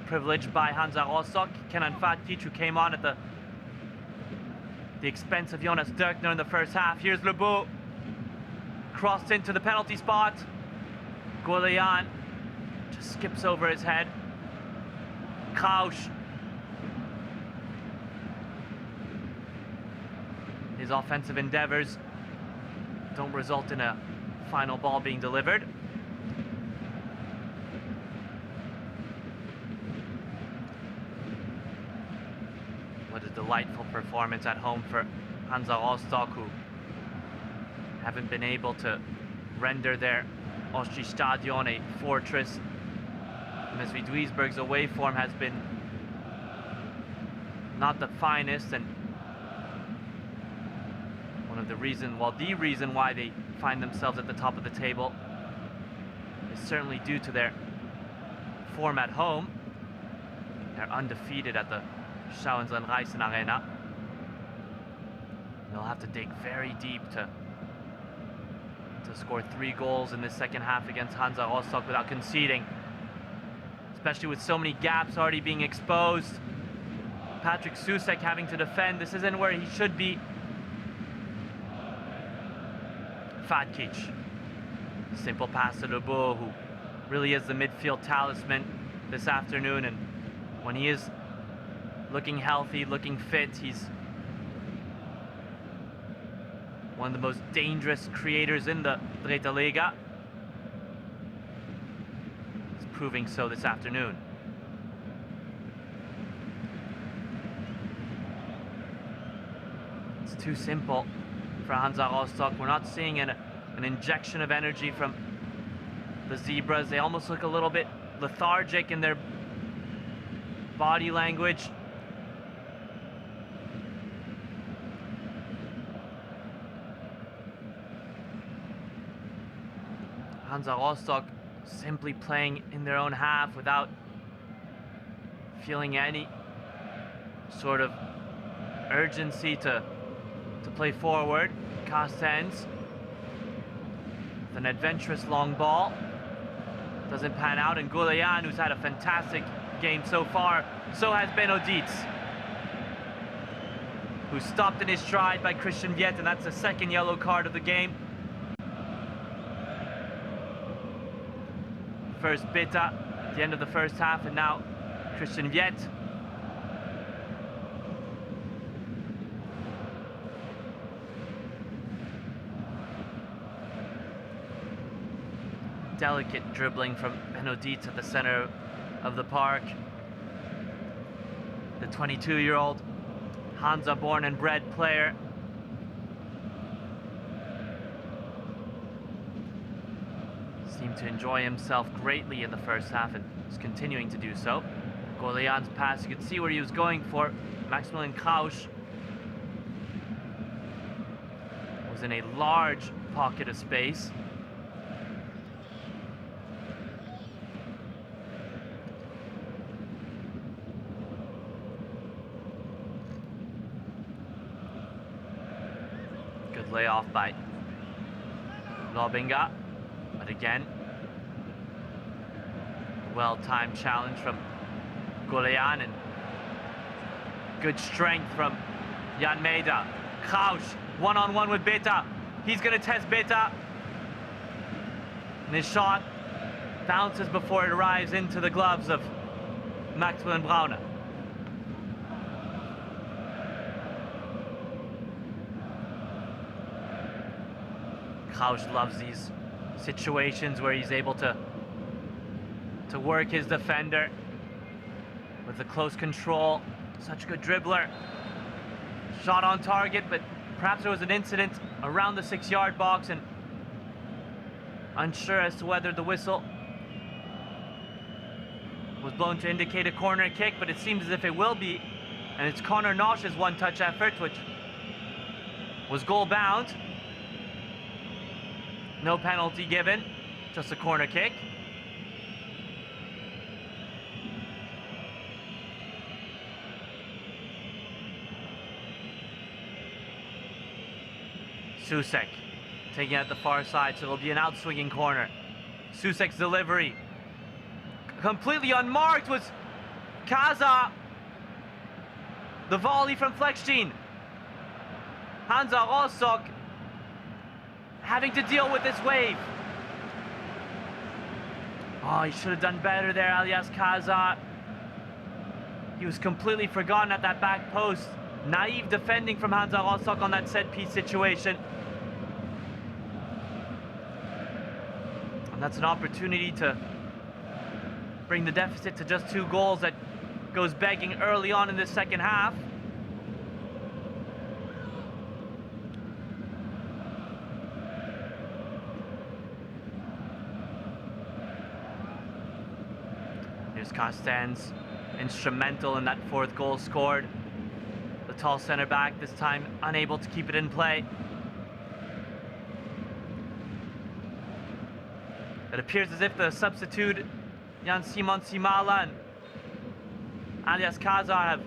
privileged by Hansa Rostock. Kenan Fatkic, who came on at the expense of Jonas Dörkner in the first half. Here's Lebeau, crossed into the penalty spot. Golian just skips over his head. Krausch, his offensive endeavors don't result in a final ball being delivered. What a delightful performance at home for Hansa Rostock, who haven't been able to render their Ostsee Stadion a fortress. MSV Duisburg's away form has been not the finest, and the reason why they find themselves at the top of the table is certainly due to their form at home. They're undefeated at the Schauensland-Reisen Arena. They'll have to dig very deep to score 3 goals in this second half against Hansa Rostock without conceding, especially with so many gaps already being exposed. Patrick Susek having to defend. This isn't where he should be. Fatkic. Simple pass to Lebeau, who really is the midfield talisman this afternoon, and when he is looking healthy, looking fit, he's one of the most dangerous creators in the Dritte Liga. He's proving so this afternoon. It's too simple for Hansa Rostock. We're not seeing an injection of energy from the Zebras. They almost look a little bit lethargic in their body language. Hansa Rostock simply playing in their own half without feeling any sort of urgency to play forward. Carstens with an adventurous long ball. Doesn't pan out, and Gouleyan, who's had a fantastic game so far, so has Benoditz, who's stopped in his stride by Christian Viet, and that's the second yellow card of the game. First Bita at the end of the first half, and now Christian Viet. Delicate dribbling from Benoditz at the center of the park. The 22-year-old Hansa born and bred player. Seemed to enjoy himself greatly in the first half and is continuing to do so. Gouleyan's pass, you could see where he was going for. Maximilian Krausch was in a large pocket of space. Good layoff by Lobinga. But again, well-timed challenge from Gouleyan, and good strength from Jan Maeda. Krausch, one-on-one with Beta. He's going to test Beta. And his shot bounces before it arrives into the gloves of Maximilian Braune. Krausch loves these situations where he's able to work his defender with the close control. Such a good dribbler. Shot on target, but perhaps there was an incident around the 6-yard box, and unsure as to whether the whistle was blown to indicate a corner kick, but it seems as if it will be, and it's Connor Nosh's one-touch effort, which was goal bound. No penalty given, just a corner kick. Susek taking it at the far side, so it'll be an out-swinging corner. Susek's delivery, completely unmarked, was Kaza. The volley from Fleckstein. Hansa Rostock having to deal with this wave. Oh, he should have done better there, Alias Kaza. He was completely forgotten at that back post. Naive defending from Hansa Rostock on that set-piece situation. And that's an opportunity to bring the deficit to just 2 goals that goes begging early on in the second half. Here's Costens, instrumental in that 4th goal scored. The tall center back this time unable to keep it in play. It appears as if the substitute Jan-Simon Simala and alias Kazar have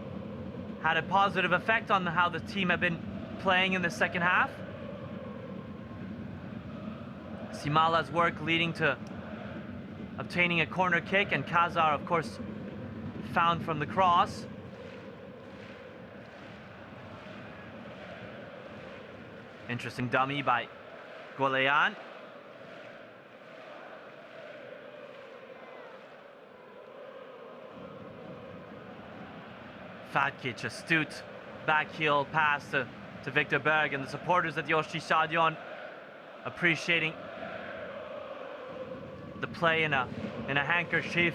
had a positive effect on how the team have been playing in the second half. Simala's work leading to obtaining a corner kick, and Kazar, of course, found from the cross. Interesting dummy by Golean. Fatkic, astute back heel pass to Victor Berg, and the supporters at the Osti Stadion appreciating the play in a handkerchief.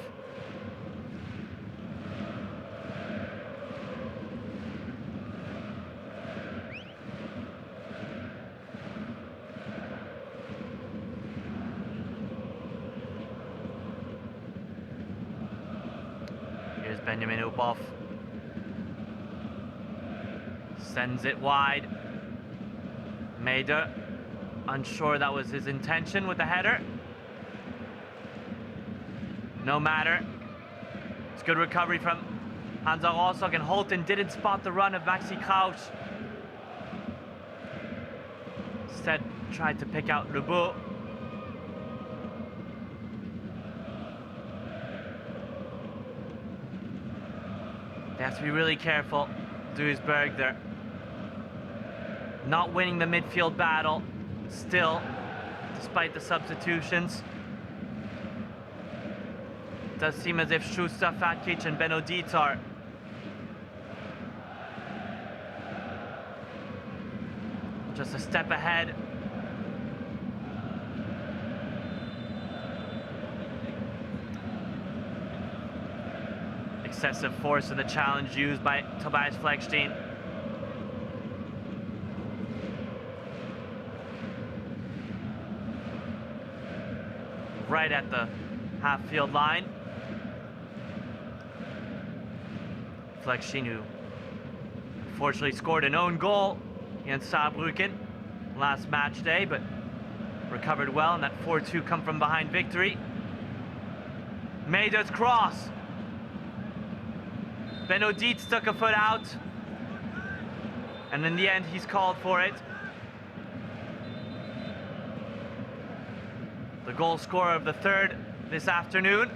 Here's Benjamin Uphoff. Sends it wide. Mader, unsure that was his intention with the header. No matter. It's good recovery from Hansa Rostock, and Holten didn't spot the run of Maxi Krausch. Instead, tried to pick out Lebeau. They have to be really careful. Duisburg, they're not winning the midfield battle still, despite the substitutions. It does seem as if Schuster, Fatkic, and Benodit are just a step ahead. Excessive force in the challenge used by Tobias Fleckstein. Right at the half-field line. Fleckstein, who unfortunately scored an own goal against Saarbrücken last match day, but recovered well in that 4-2 come from behind victory. Mader's cross. Benodit stuck a foot out, and in the end he's called for it. The goal scorer of the 3rd this afternoon,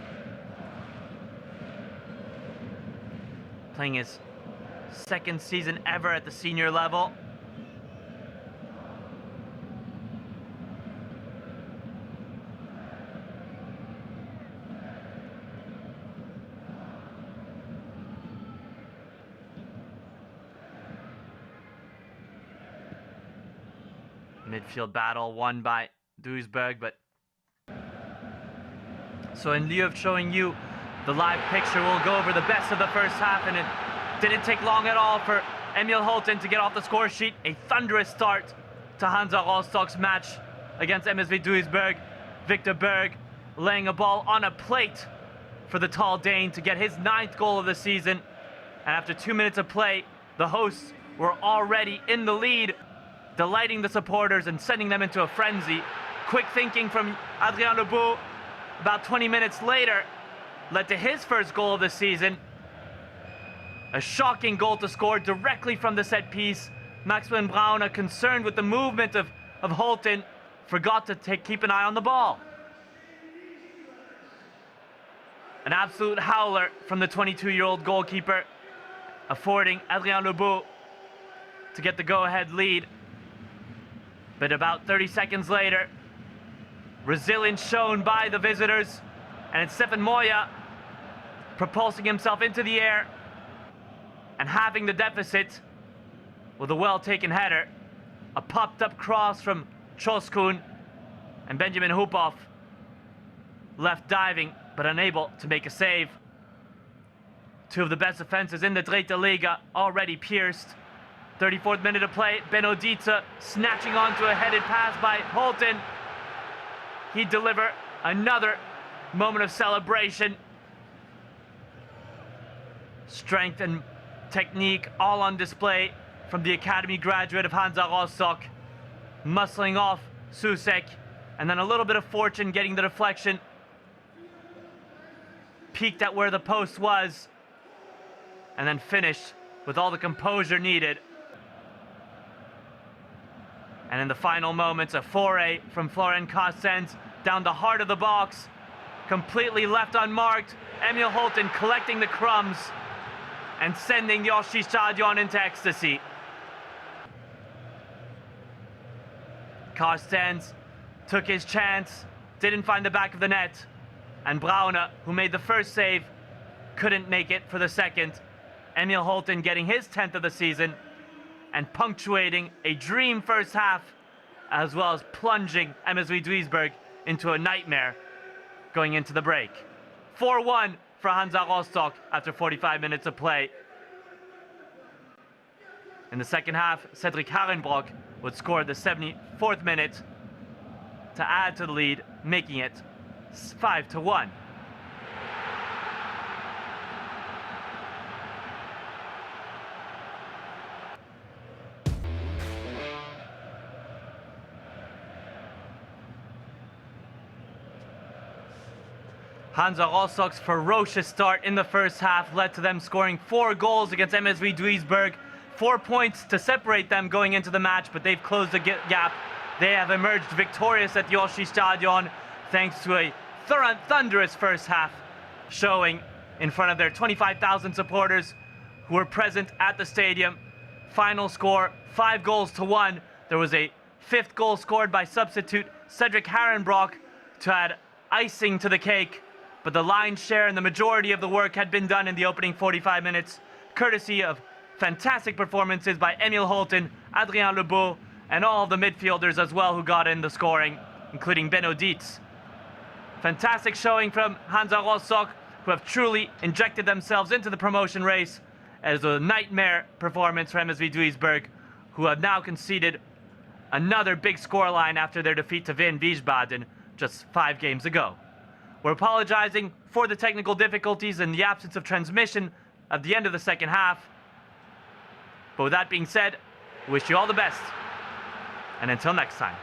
playing his 2nd season ever at the senior level. Midfield battle won by Duisburg, but so in lieu of showing you the live picture, we'll go over the best of the first half, and it didn't take long at all for Emil Holten to get off the score sheet. A thunderous start to Hansa Rostock's match against MSV Duisburg. Victor Berg laying a ball on a plate for the tall Dane to get his 9th goal of the season. And after 2 minutes of play, the hosts were already in the lead, delighting the supporters and sending them into a frenzy. Quick thinking from Adrien Lebeau about 20 minutes later led to his first goal of the season. A shocking goal to score directly from the set piece. Maximilian Brauner, concerned with the movement of Holten, forgot to keep an eye on the ball. An absolute howler from the 22-year-old goalkeeper, affording Adrien Lebeau to get the go-ahead lead. But about 30 seconds later, resilience shown by the visitors, and it's Stefan Moya propulsing himself into the air and having the deficit with a well-taken header. A popped-up cross from Choskun, and Benjamin Uphoff left diving, but unable to make a save. Two of the best defenses in the Dritte Liga already pierced. 34th minute of play, Benodita snatching onto a headed pass by Holton. He'd deliver another moment of celebration. Strength and technique all on display from the academy graduate of Hansa Rostock. Muscling off Susek, and then a little bit of fortune getting the deflection. Peeked at where the post was, and then finished with all the composure needed. And in the final moments, a foray from Florian Kostens down the heart of the box, completely left unmarked. Emil Holton collecting the crumbs and sending the Oshi Stadion into ecstasy. Kostens took his chance, didn't find the back of the net, and Braune, who made the first save, couldn't make it for the second. Emil Holton getting his 10th of the season and punctuating a dream first half, as well as plunging MSV Duisburg into a nightmare going into the break. 4-1 for Hansa Rostock after 45 minutes of play. In the second half, Cedric Harenbrock would score the 74th minute to add to the lead, making it 5-1. Hansa Rostock's ferocious start in the first half led to them scoring 4 goals against MSV Duisburg. 4 points to separate them going into the match, but they've closed the gap. They have emerged victorious at the Oshi Stadion thanks to a thunderous first half showing in front of their 25,000 supporters who were present at the stadium. Final score, 5-1. There was a 5th goal scored by substitute Cedric Harenbrock to add icing to the cake, but the lion's share and the majority of the work had been done in the opening 45 minutes, courtesy of fantastic performances by Emil Holton, Adrien Lebeau, and all of the midfielders as well who got in the scoring, including Benno Dietz. Fantastic showing from Hansa Rostock, who have truly injected themselves into the promotion race, as a nightmare performance for MSV Duisburg, who have now conceded another big scoreline after their defeat to Wien Wiesbaden just 5 games ago. We're apologizing for the technical difficulties and the absence of transmission at the end of the second half. But with that being said, wish you all the best. And until next time.